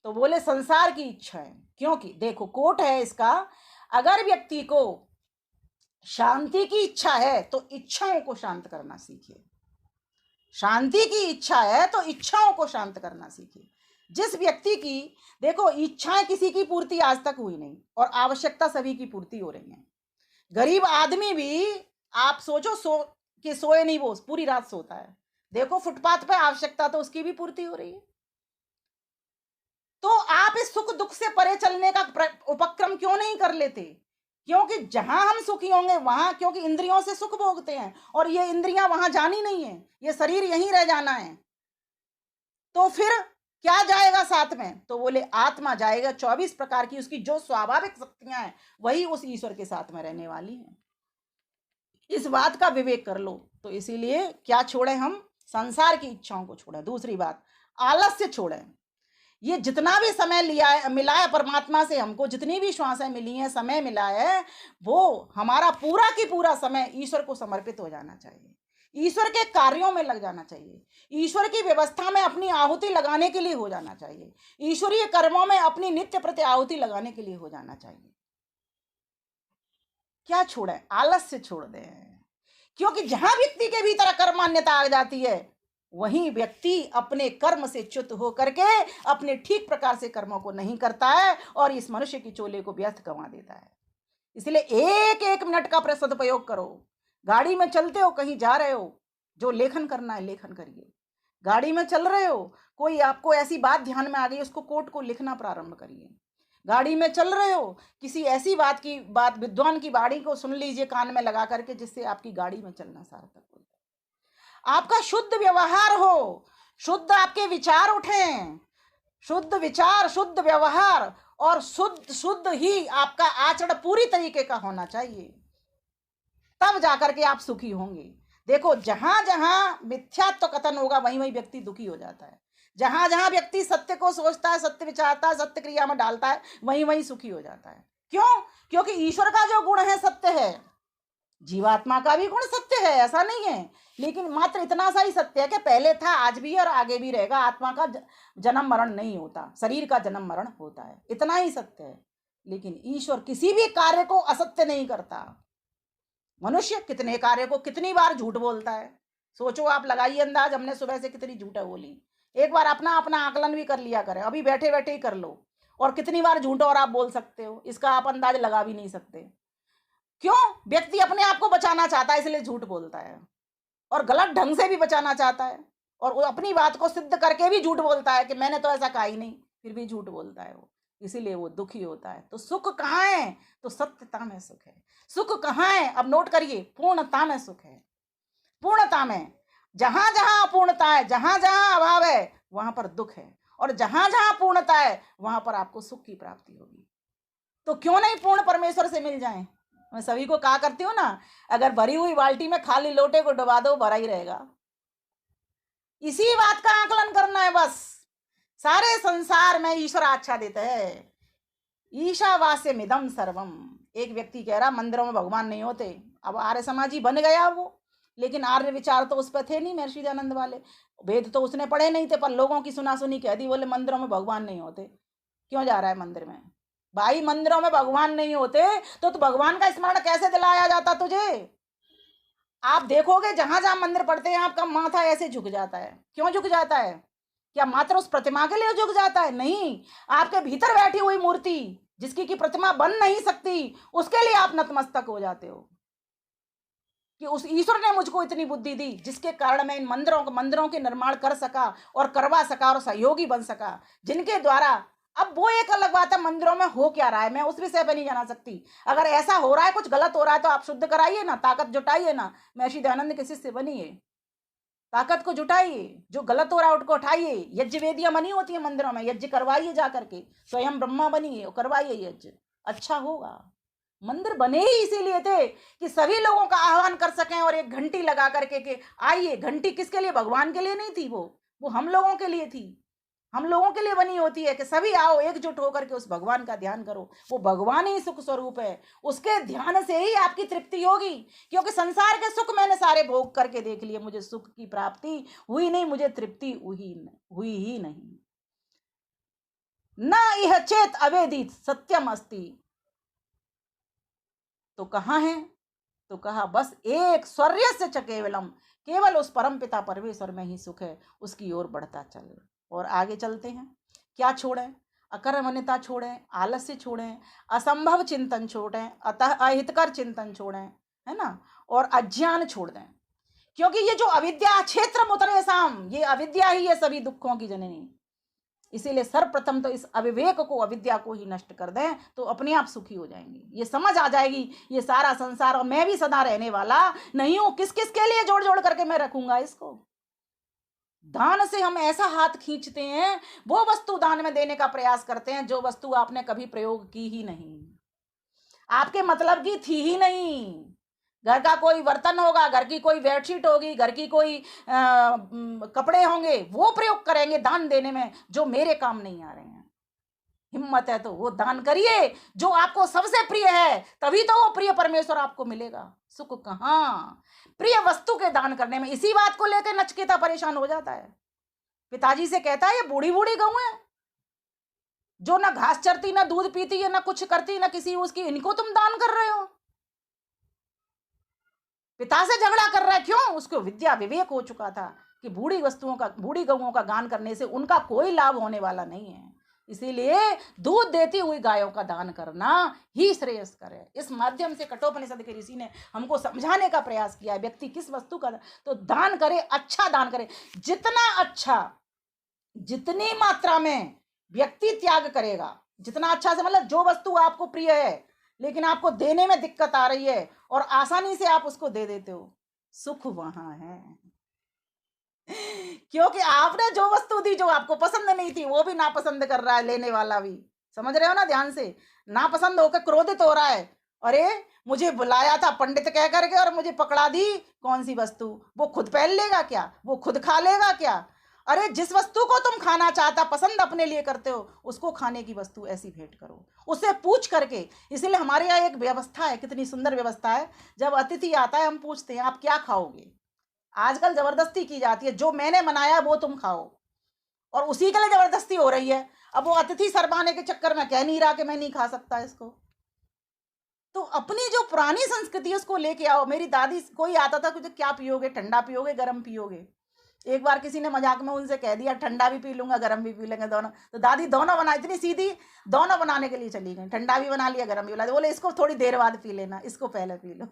तो बोले संसार की इच्छाएं, क्योंकि देखो कोट है इसका, अगर व्यक्ति को शांति की इच्छा है तो इच्छाओं को शांत करना सीखिए। शांति की इच्छा है तो इच्छाओं को शांत करना सीखिए। जिस व्यक्ति की, देखो, इच्छाएं किसी की पूर्ति आज तक हुई नहीं और आवश्यकता सभी की पूर्ति हो रही है। गरीब आदमी भी, आप सोचो, सोए नहीं, वो पूरी रात सोता है, देखो फुटपाथ पे, आवश्यकता तो उसकी भी पूर्ति हो रही है। तो आप इस सुख दुख से परे चलने का उपक्रम क्यों नहीं कर लेते? क्योंकि जहां हम सुखी होंगे वहां, क्योंकि इंद्रियों से सुख भोगते हैं और ये इंद्रियां वहां जानी नहीं है, ये शरीर यहीं रह जाना है। तो फिर क्या जाएगा साथ में? तो बोले आत्मा जाएगा। 24 प्रकार की उसकी जो स्वाभाविक शक्तियां हैं वही उस ईश्वर के साथ में रहने वाली हैं। इस बात का विवेक कर लो। तो इसीलिए क्या छोड़ें हम? संसार की इच्छाओं को छोड़ें। दूसरी बात, आलस्य छोड़ें। ये जितना भी समय लिया है, मिला है परमात्मा से, हमको जितनी भी श्वासें मिली हैं, समय मिला है, वो हमारा पूरा की पूरा समय ईश्वर को समर्पित हो जाना चाहिए, ईश्वर के कार्यों में लग जाना चाहिए, ईश्वर की व्यवस्था में अपनी आहुति लगाने के लिए हो जाना चाहिए, ईश्वरीय कर्मों में अपनी नित्य प्रति आहुति लगाने के लिए हो जाना चाहिए। क्या छोड़ें? आलस्य छोड़ दें। क्योंकि जहां व्यक्ति के भीतर कर्मान्यता आ जाती है वहीं व्यक्ति अपने कर्म से च्युत होकर के अपने ठीक प्रकार से कर्मों को नहीं करता है और इस मनुष्य की चोले को व्यर्थ गंवा देता है। इसलिए एक एक मिनट का सदुपयोग करो। गाड़ी में चलते हो, कहीं जा रहे हो, जो लेखन करना है लेखन करिए। गाड़ी में चल रहे हो, कोई आपको ऐसी बात ध्यान में आ गई, उसको कोट को लिखना प्रारंभ करिए। गाड़ी में चल रहे हो, किसी ऐसी बात विद्वान की वाणी को सुन लीजिए कान में लगा करके, जिससे आपकी गाड़ी में चलना सार्थक हो, आपका शुद्ध व्यवहार हो, शुद्ध आपके विचार उठें, शुद्ध विचार, शुद्ध व्यवहार और शुद्ध ही आपका आचरण पूरी तरीके का होना चाहिए, तब जाकर के आप सुखी होंगे। देखो, जहां जहां मिथ्यात्व कथन होगा वहीं वहीं व्यक्ति दुखी हो जाता है। जहां जहां व्यक्ति सत्य को सोचता है, सत्य विचारता है, सत्य क्रिया में डालता है, वहीं वहीं सुखी हो जाता है। क्यों? क्योंकि ईश्वर का जो गुण है सत्य है, जीवात्मा का भी गुण सत्य है, ऐसा नहीं है, लेकिन मात्र इतना सा ही सत्य है कि पहले था, आज भी और आगे भी रहेगा। आत्मा का जन्म मरण नहीं होता, शरीर का जन्म मरण होता है, इतना ही सत्य है। लेकिन ईश्वर किसी भी कार्य को असत्य नहीं करता। मनुष्य कितने कार्य को कितनी बार झूठ बोलता है, सोचो आप, लगाइए अंदाज, हमने सुबह से कितनी झूठ बोली। एक बार अपना अपना आकलन भी कर लिया करें, अभी बैठे बैठे ही कर लो। और कितनी बार झूठ और आप बोल सकते हो, इसका आप अंदाज लगा भी नहीं सकते। क्यों? व्यक्ति अपने आप को बचाना चाहता है इसलिए झूठ बोलता है, और गलत ढंग से भी बचाना चाहता है, और वो अपनी बात को सिद्ध करके भी झूठ बोलता है कि मैंने तो ऐसा कहा ही नहीं, फिर भी झूठ बोलता है वो, इसीलिए वो दुखी होता है। तो सुख कहाँ है? तो सत्यता में सुख है। सुख कहाँ है? अब नोट करिए, पूर्णता में सुख है। पूर्णता में, जहां जहां अपूर्णता है, जहां जहां अभाव है, वहां पर दुख है, और जहां जहां पूर्णता है वहां पर आपको सुख की प्राप्ति होगी। तो क्यों नहीं पूर्ण परमेश्वर से मिल जाएं? मैं सभी को कहा करती हूँ ना, अगर भरी हुई बाल्टी में खाली लोटे को डुबा दो, भरा ही रहेगा। इसी बात का आकलन करना है बस। सारे संसार में ईश्वर अच्छा देता है, ईशावास्यमिदं सर्वम। एक व्यक्ति कह रहा मंदिरों में भगवान नहीं होते, अब आर्य समाजी बन गया वो, लेकिन आर्य विचार तो उस पर थे नहीं महर्षि दयानंद वाले, वेद तो उसने पढ़े नहीं थे, पर लोगों की सुना सुनी कह दी, बोले मंदिरों में भगवान नहीं होते। क्यों जा रहा है मंदिर में? भाई मंदिरों में भगवान नहीं होते तो भगवान का स्मरण कैसे दिलाया जाता तुझे? आप देखोगे जहां जहां मंदिर पड़ते हैं आपका माथा ऐसे झुक जाता है। क्यों झुक जाता है? क्या मात्र उस प्रतिमा के लिए झुक जाता है? नहीं, आपके भीतर बैठी हुई मूर्ति जिसकी की प्रतिमा बन नहीं सकती, उसके लिए आप नतमस्तक हो जाते हो कि उस ईश्वर ने मुझको इतनी बुद्धि दी जिसके कारण मैं इन मंदिरों के निर्माण कर सका और करवा सका और सहयोगी बन सका, जिनके द्वारा। अब वो एक अलग बात है मंदिरों में हो क्या रहा है, मैं उस विषय पे नहीं जाना सकती। अगर ऐसा हो रहा है, कुछ गलत हो रहा है, तो आप शुद्ध कराइए ना, ताकत जुटाइए ना। महर्षि दयानंद के शिष्य बनिए, ताकत को जुटाइए, जो गलत हो रहा है उसको उठाइए। यज्ञ वेदियां बनी होती है मंदिरों में, यज्ञ करवाइए जा करके, स्वयं ब्रह्मा बनिए और करवाइए यज्ञ, अच्छा होगा। मंदिर बने ही इसीलिए थे कि सभी लोगों का आह्वान कर सकें, और एक घंटी लगा करके कि आइए। घंटी किसके लिए? भगवान के लिए नहीं थी, वो हम लोगों के लिए थी। हम लोगों के लिए बनी होती है कि सभी आओ एकजुट होकर के उस भगवान का ध्यान करो। वो भगवान ही सुख स्वरूप है, उसके ध्यान से ही आपकी तृप्ति होगी। क्योंकि संसार के सुख मैंने सारे भोग करके देख लिए, मुझे सुख की प्राप्ति हुई नहीं, मुझे तृप्ति हुई ही नहीं। न यह चेत अवेदित सत्यम अस्ति। तो कहाँ है? तो कहा बस एक स्वर्य से च केवलम, केवल उस परम पिता परमेश्वर में ही सुख है, उसकी ओर बढ़ता चल। और आगे चलते हैं, क्या छोड़ें? अकर्मण्यता छोड़ें, आलस्य छोड़ें, असंभव चिंतन छोड़ें, अतः अहितकर चिंतन छोड़ें, है ना, और अज्ञान छोड़ दें। क्योंकि ये जो अविद्या क्षेत्र उतरे साम, ये अविद्या ही है सभी दुखों की जननी। इसीलिए सर्वप्रथम तो इस अविवेक को, अविद्या को ही नष्ट कर दें, तो अपने आप सुखी हो जाएंगे। ये समझ आ जाएगी, ये सारा संसार और मैं भी सदा रहने वाला नहीं हूं, किस किस के लिए जोड़ जोड़ करके मैं रखूंगा इसको। दान से हम ऐसा हाथ खींचते हैं, वो वस्तु दान में देने का प्रयास करते हैं जो वस्तु आपने कभी प्रयोग की ही नहीं, आपके मतलब की थी ही नहीं। घर का कोई बर्तन होगा, घर की कोई बेडशीट होगी, घर की कोई कपड़े होंगे, वो प्रयोग करेंगे दान देने में जो मेरे काम नहीं आ रहे हैं। हिम्मत है तो वो दान करिए जो आपको सबसे प्रिय है, तभी तो वो प्रिय परमेश्वर आपको मिलेगा। सुख कहाँ? प्रिय वस्तु के दान करने में। इसी बात को लेकर नचिकेता परेशान हो जाता है, पिताजी से कहता है ये बूढ़ी बूढ़ी गऊ है जो ना घास चरती, ना दूध पीती है, ना कुछ करती, ना किसी उसकी, इनको तुम दान कर रहे हो। पिता से झगड़ा कर रहा है, क्यों? उसको विद्या विवेक हो चुका था कि बूढ़ी गऊओं का दान करने से उनका कोई लाभ होने वाला नहीं है। इसीलिए दूध देती हुई गायों का दान करना ही श्रेयस्कर है। इस माध्यम से कठोपनिषद के ऋषि ने हमको समझाने का प्रयास किया है, व्यक्ति किस वस्तु का तो दान करे, अच्छा दान करे। जितना अच्छा, जितनी मात्रा में व्यक्ति त्याग करेगा, जितना अच्छा से मतलब जो वस्तु आपको प्रिय है लेकिन आपको देने में दिक्कत आ रही है और आसानी से आप उसको दे देते हो, सुख वहां है। क्योंकि आपने जो वस्तु दी जो आपको पसंद नहीं थी, वो भी नापसंद कर रहा है, लेने वाला भी। समझ रहे हो ना ध्यान से? नापसंद होकर क्रोधित हो रहा है, अरे मुझे बुलाया था पंडित कह करके और मुझे पकड़ा दी कौन सी वस्तु, वो खुद पहन लेगा क्या? वो खुद खा लेगा क्या? अरे जिस वस्तु को तुम खाना चाहता, पसंद अपने लिए करते हो, उसको खाने की वस्तु ऐसी भेंट करो, उससे पूछ करके। इसलिए हमारे यहाँ एक व्यवस्था है, कितनी सुंदर व्यवस्था है। जब अतिथि आता है हम पूछते हैं आप क्या खाओगे। आजकल जबरदस्ती की जाती है, जो मैंने बनाया वो तुम खाओ, और उसी के लिए जबरदस्ती हो रही है। अब वो अतिथि शर्माने के चक्कर में कह नहीं रहा कि मैं नहीं खा सकता इसको। तो अपनी जो पुरानी संस्कृति है उसको लेके आओ। मेरी दादी, कोई आता था कि क्या पियोगे, ठंडा पियोगे, गर्म पियोगे, एक बार किसी ने मजाक में उनसे कह दिया ठंडा भी पी लूंगा गरम भी पी लेंगे दोनों, तो दादी दोनों बना, इतनी सीधी, दोनों बनाने के लिए चली गई, ठंडा भी बना लिया गरम भी बना लिया। बोले इसको थोड़ी देर बाद पी लेना, इसको पहले पी लो।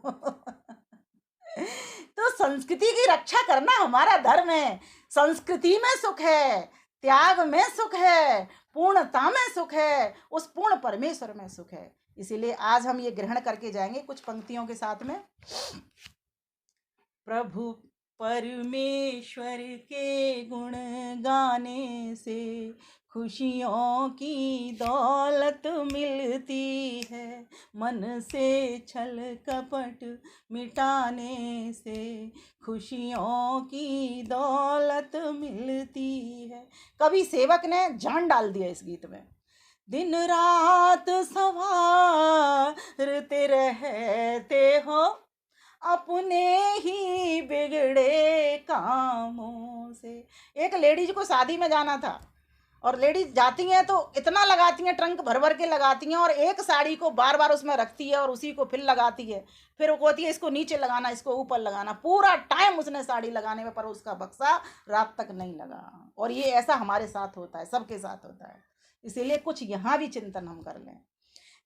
तो संस्कृति की रक्षा करना हमारा धर्म है। संस्कृति में सुख है, त्याग में सुख है, पूर्णता में सुख है, उस पूर्ण परमेश्वर में सुख है। इसीलिए आज हम ये ग्रहण करके जाएंगे कुछ पंक्तियों के साथ में। प्रभु परमेश्वर के गुण गाने से खुशियों की दौलत मिलती है, मन से छल कपट मिटाने से खुशियों की दौलत मिलती है। कवि सेवक ने जान डाल दिया इस गीत में। दिन रात संवारते रहते हो अपने ही बिगड़े कामों से। एक लेडीज को शादी में जाना था और लेडीज जाती हैं तो इतना लगाती हैं, ट्रंक भर भर के लगाती हैं, और एक साड़ी को बार बार उसमें रखती है और उसी को फिर लगाती है। फिर वो कहती है इसको नीचे लगाना, इसको ऊपर लगाना, पूरा टाइम उसने साड़ी लगाने में, पर उसका बक्सा रात तक नहीं लगा। और ये ऐसा हमारे साथ होता है, सबके साथ होता है। इसीलिए कुछ यहाँ भी चिंतन हम कर लें।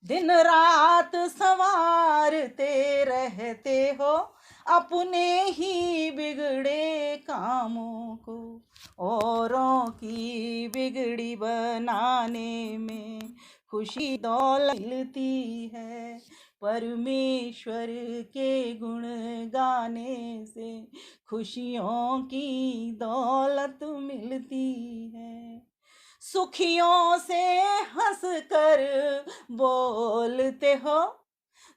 दिन रात संवारते रहते हो अपने ही बिगड़े कामों को, औरों की बिगड़ी बनाने में खुशी दौलत मिलती है, परमेश्वर के गुण गाने से खुशियों की दौलत मिलती है। सुखियों से हंस कर बोलते हो,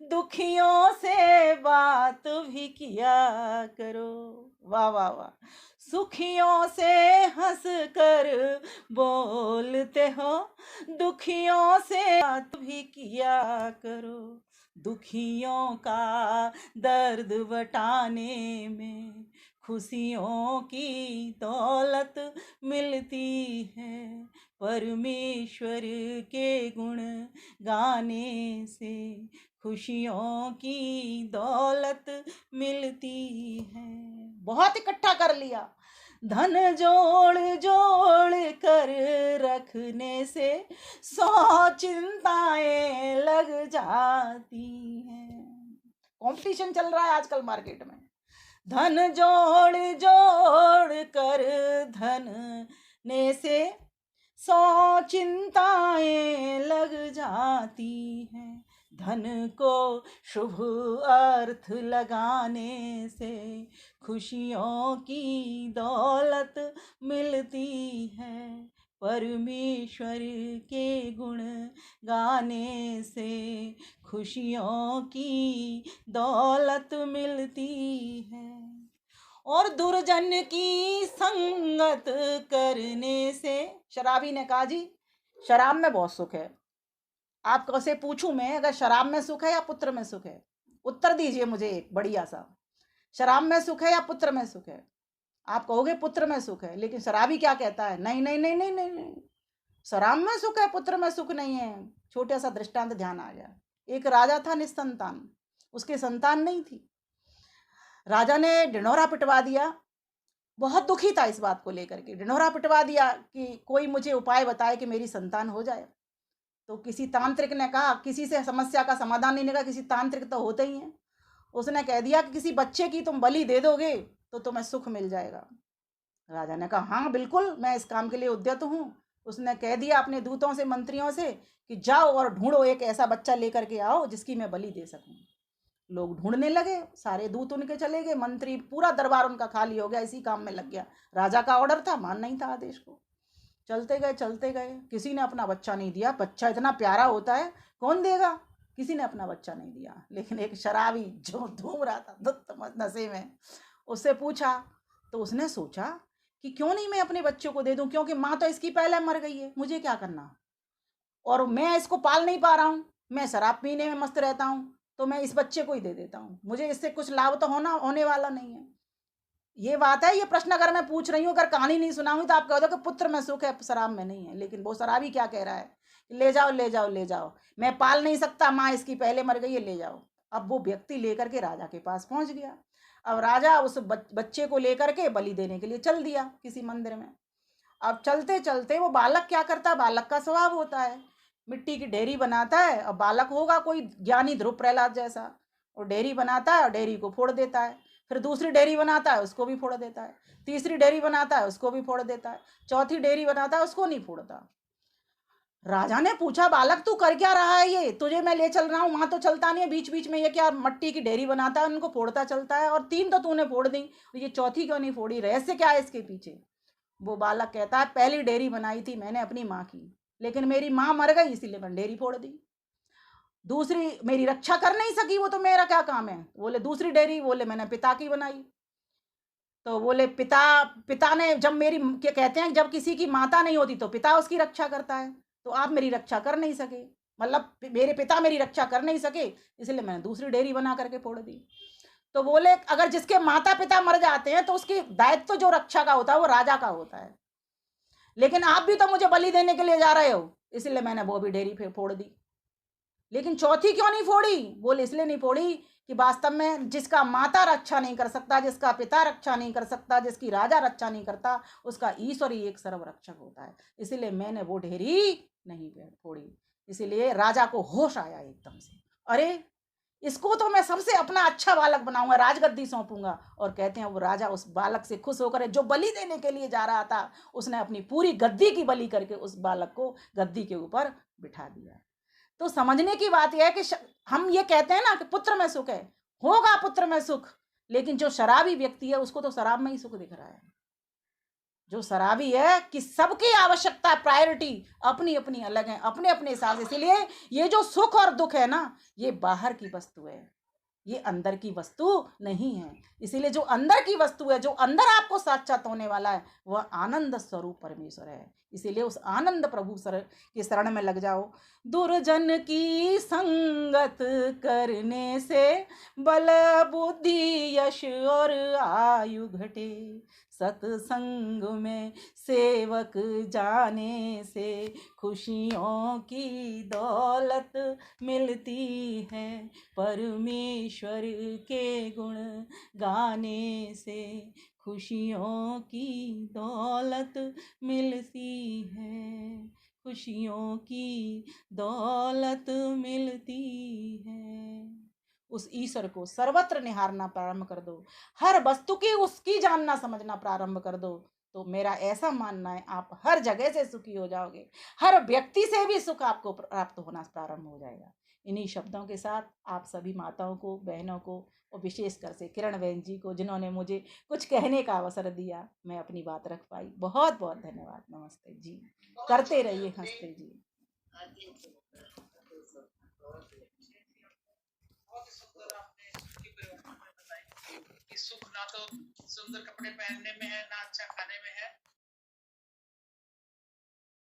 दुखियों से बात भी किया करो। वाह वाह वाह। सुखियों से हंस कर बोलते हो, दुखियों से बात भी किया करो, दुखियों का दर्द बटाने में खुशियों की दौलत मिलती है, परमेश्वर के गुण गाने से खुशियों की दौलत मिलती है। बहुत इकट्ठा कर लिया। धन जोड़ जोड़ कर रखने से 100 चिंताएं लग जाती हैं। कंपटीशन चल रहा है आजकल मार्केट में। धन जोड़ जोड़ कर धन ने से 100 चिंताएं लग जाती हैं, धन को शुभ अर्थ लगाने से खुशियों की दौलत मिलती है, परमेश्वर के गुण गाने से खुशियों की दौलत मिलती है। और दुर्जन की संगत करने से, शराबी ने कहा जी शराब में बहुत सुख है। आपको से पूछूं मैं, अगर शराब में सुख है या पुत्र में सुख है, उत्तर दीजिए मुझे एक बढ़िया सा। शराब में सुख है या पुत्र में सुख है? आप कहोगे पुत्र में सुख है, लेकिन शराबी क्या कहता है? नहीं नहीं नहीं नहीं नहीं नहीं, शराब में सुख है, पुत्र में सुख नहीं है। छोटा सा दृष्टांत ध्यान आ गया। एक राजा था निसंतान, उसके संतान नहीं थी। राजा ने ढिंढोरा पिटवा दिया, बहुत दुखी था इस बात को लेकर के। ढिंढोरा पिटवा दिया कि कोई मुझे उपाय बताए कि मेरी संतान हो जाए। तो किसी तांत्रिक ने कहा, किसी से समस्या का समाधान नहीं निकला, किसी तांत्रिक तो होते ही हैं, उसने कह दिया कि किसी बच्चे की तुम बलि दे दोगे तो तुम्हें सुख मिल जाएगा। राजा ने कहा हाँ बिल्कुल, मैं इस काम के लिए उद्यत हूँ। उसने कह दिया अपने दूतों से, मंत्रियों से कि जाओ और ढूंढो एक ऐसा बच्चा लेकर के आओ जिसकी मैं बलि दे सकूं। लोग ढूंढने लगे, सारे दूत उनके चले गए, मंत्री पूरा दरबार उनका खाली हो गया, इसी काम में लग गया। राजा का ऑर्डर था, मान नहीं था आदेश को। चलते गए, किसी ने अपना बच्चा नहीं दिया। बच्चा इतना प्यारा होता है, कौन देगा? किसी ने अपना बच्चा नहीं दिया। लेकिन एक शराबी जो धूम रहा था धुत नशे में, उससे पूछा तो उसने सोचा कि क्यों नहीं मैं अपने बच्चों को दे दूं, क्योंकि माँ तो इसकी पहले मर गई है, मुझे क्या करना, और मैं इसको पाल नहीं पा रहा हूँ, मैं शराब पीने में मस्त रहता हूँ, तो मैं इस बच्चे को ही दे देता हूँ, मुझे इससे कुछ लाभ तो होने वाला नहीं है। ये बात है। ये प्रश्न अगर मैं पूछ रही हूँ, अगर कहानी नहीं सुनाऊंगी तो आप कह दो कि पुत्र में सुख है, शराब में नहीं है। लेकिन वो शराबी क्या कह रहा है? ले जाओ ले जाओ ले जाओ, मैं पाल नहीं सकता, माँ इसकी पहले मर गई है, ले जाओ। अब वो व्यक्ति लेकर के राजा के पास पहुंच गया। अब राजा उस बच्चे को लेकर के बलि देने के लिए चल दिया किसी मंदिर में। अब चलते चलते वो बालक क्या करता है, बालक का स्वभाव होता है मिट्टी की ढेरी बनाता है। अब बालक होगा कोई ज्ञानी ध्रुव प्रहलाद जैसा, और ढेरी बनाता है और ढेरी को फोड़ देता है। फिर दूसरी ढेरी बनाता है, उसको भी फोड़ देता है। तीसरी ढेरी बनाता है, उसको भी फोड़ देता है। चौथी ढेरी बनाता है, उसको नहीं फोड़ता। राजा ने पूछा, बालक तू कर क्या रहा है, ये तुझे मैं ले चल रहा हूं, वहां तो चलता नहीं है, बीच बीच में ये क्या मट्टी की ढेरी बनाता है, उनको फोड़ता चलता है, और 3 तो तूने फोड़ दी, ये चौथी क्यों नहीं फोड़ी, रहस्य क्या है इसके पीछे। वो बालक कहता है, पहली डेयरी बनाई थी मैंने अपनी माँ की, लेकिन मेरी माँ मर गई इसीलिए मैंने डेयरी फोड़ दी। दूसरी मेरी रक्षा कर नहीं सकी, वो तो मेरा क्या काम है। बोले दूसरी डेयरी, बोले मैंने पिता की बनाई। तो बोले पिता पिता ने जब मेरी, क्या कहते हैं, जब किसी की माता नहीं होती तो पिता उसकी रक्षा करता है, तो आप मेरी रक्षा कर नहीं सके, मतलब मेरे पिता मेरी रक्षा कर नहीं सके, इसलिए मैंने दूसरी डेयरी बना करके फोड़ दी। तो बोले अगर जिसके माता पिता मर जाते हैं तो उसकी दायित्व जो रक्षा का होता है वो राजा का होता है, लेकिन आप भी तो मुझे बलि देने के लिए जा रहे हो, इसलिए मैंने वो भी डेयरी फोड़ दी। लेकिन चौथी क्यों नहीं फोड़ी, बोले इसलिए नहीं फोड़ी कि वास्तव में जिसका माता रक्षा नहीं कर सकता, जिसका पिता रक्षा नहीं कर सकता, जिसकी राजा रक्षा नहीं करता, उसका ईश्वर ही एक सर्वरक्षक होता है, इसीलिए मैंने वो ढेरी नहीं फोड़ी। इसीलिए राजा को होश आया एकदम से, अरे इसको तो मैं सबसे अपना अच्छा बालक बनाऊंगा, राजगद्दी सौंपूंगा। और कहते हैं वो राजा उस बालक से खुश होकर, जो बलि देने के लिए जा रहा था, उसने अपनी पूरी गद्दी की बलि करके उस बालक को गद्दी के ऊपर बिठा दिया। तो समझने की बात यह है कि हम ये कहते हैं ना कि पुत्र में सुख है, होगा पुत्र में सुख, लेकिन जो शराबी व्यक्ति है उसको तो शराब में ही सुख दिख रहा है। जो शराबी है कि सबकी आवश्यकता, प्रायोरिटी अपनी अपनी अलग है, अपने अपने हिसाब से। इसलिए ये जो सुख और दुख है ना, ये बाहर की वस्तु है, ये अंदर की वस्तु नहीं है। इसीलिए जो अंदर की वस्तु है, जो अंदर आपको साक्षात होने वाला है, वह आनंद स्वरूप परमेश्वर है। इसीलिए उस आनंद प्रभु के शरण में लग जाओ। दुर्जन की संगत करने से बल बुद्धि यश और आयु घटे, सत्संग में सेवक जाने से खुशियों की दौलत मिलती है, परमेश्वर के गुण गाने से खुशियों की दौलत मिलती है, खुशियों की दौलत मिलती है। उस ईश्वर को सर्वत्र निहारना प्रारंभ कर दो, हर वस्तु की उसकी जानना समझना प्रारंभ कर दो, तो मेरा ऐसा मानना है आप हर जगह से सुखी हो जाओगे, हर व्यक्ति से भी सुख आपको प्राप्त होना प्रारंभ हो जाएगा। इन्हीं शब्दों के साथ आप सभी माताओं को, बहनों को, और विशेषकर से किरण बहन जी को, जिन्होंने मुझे कुछ कहने का अवसर दिया, मैं अपनी बात रख पाई, बहुत बहुत धन्यवाद। नमस्ते जी, करते रहिए हंसते जी। बहुत सुंदर आपने सुख की परिभाषा बताई कि सुख ना तो सुंदर कपड़े पहनने में है, ना अच्छा खाने में है,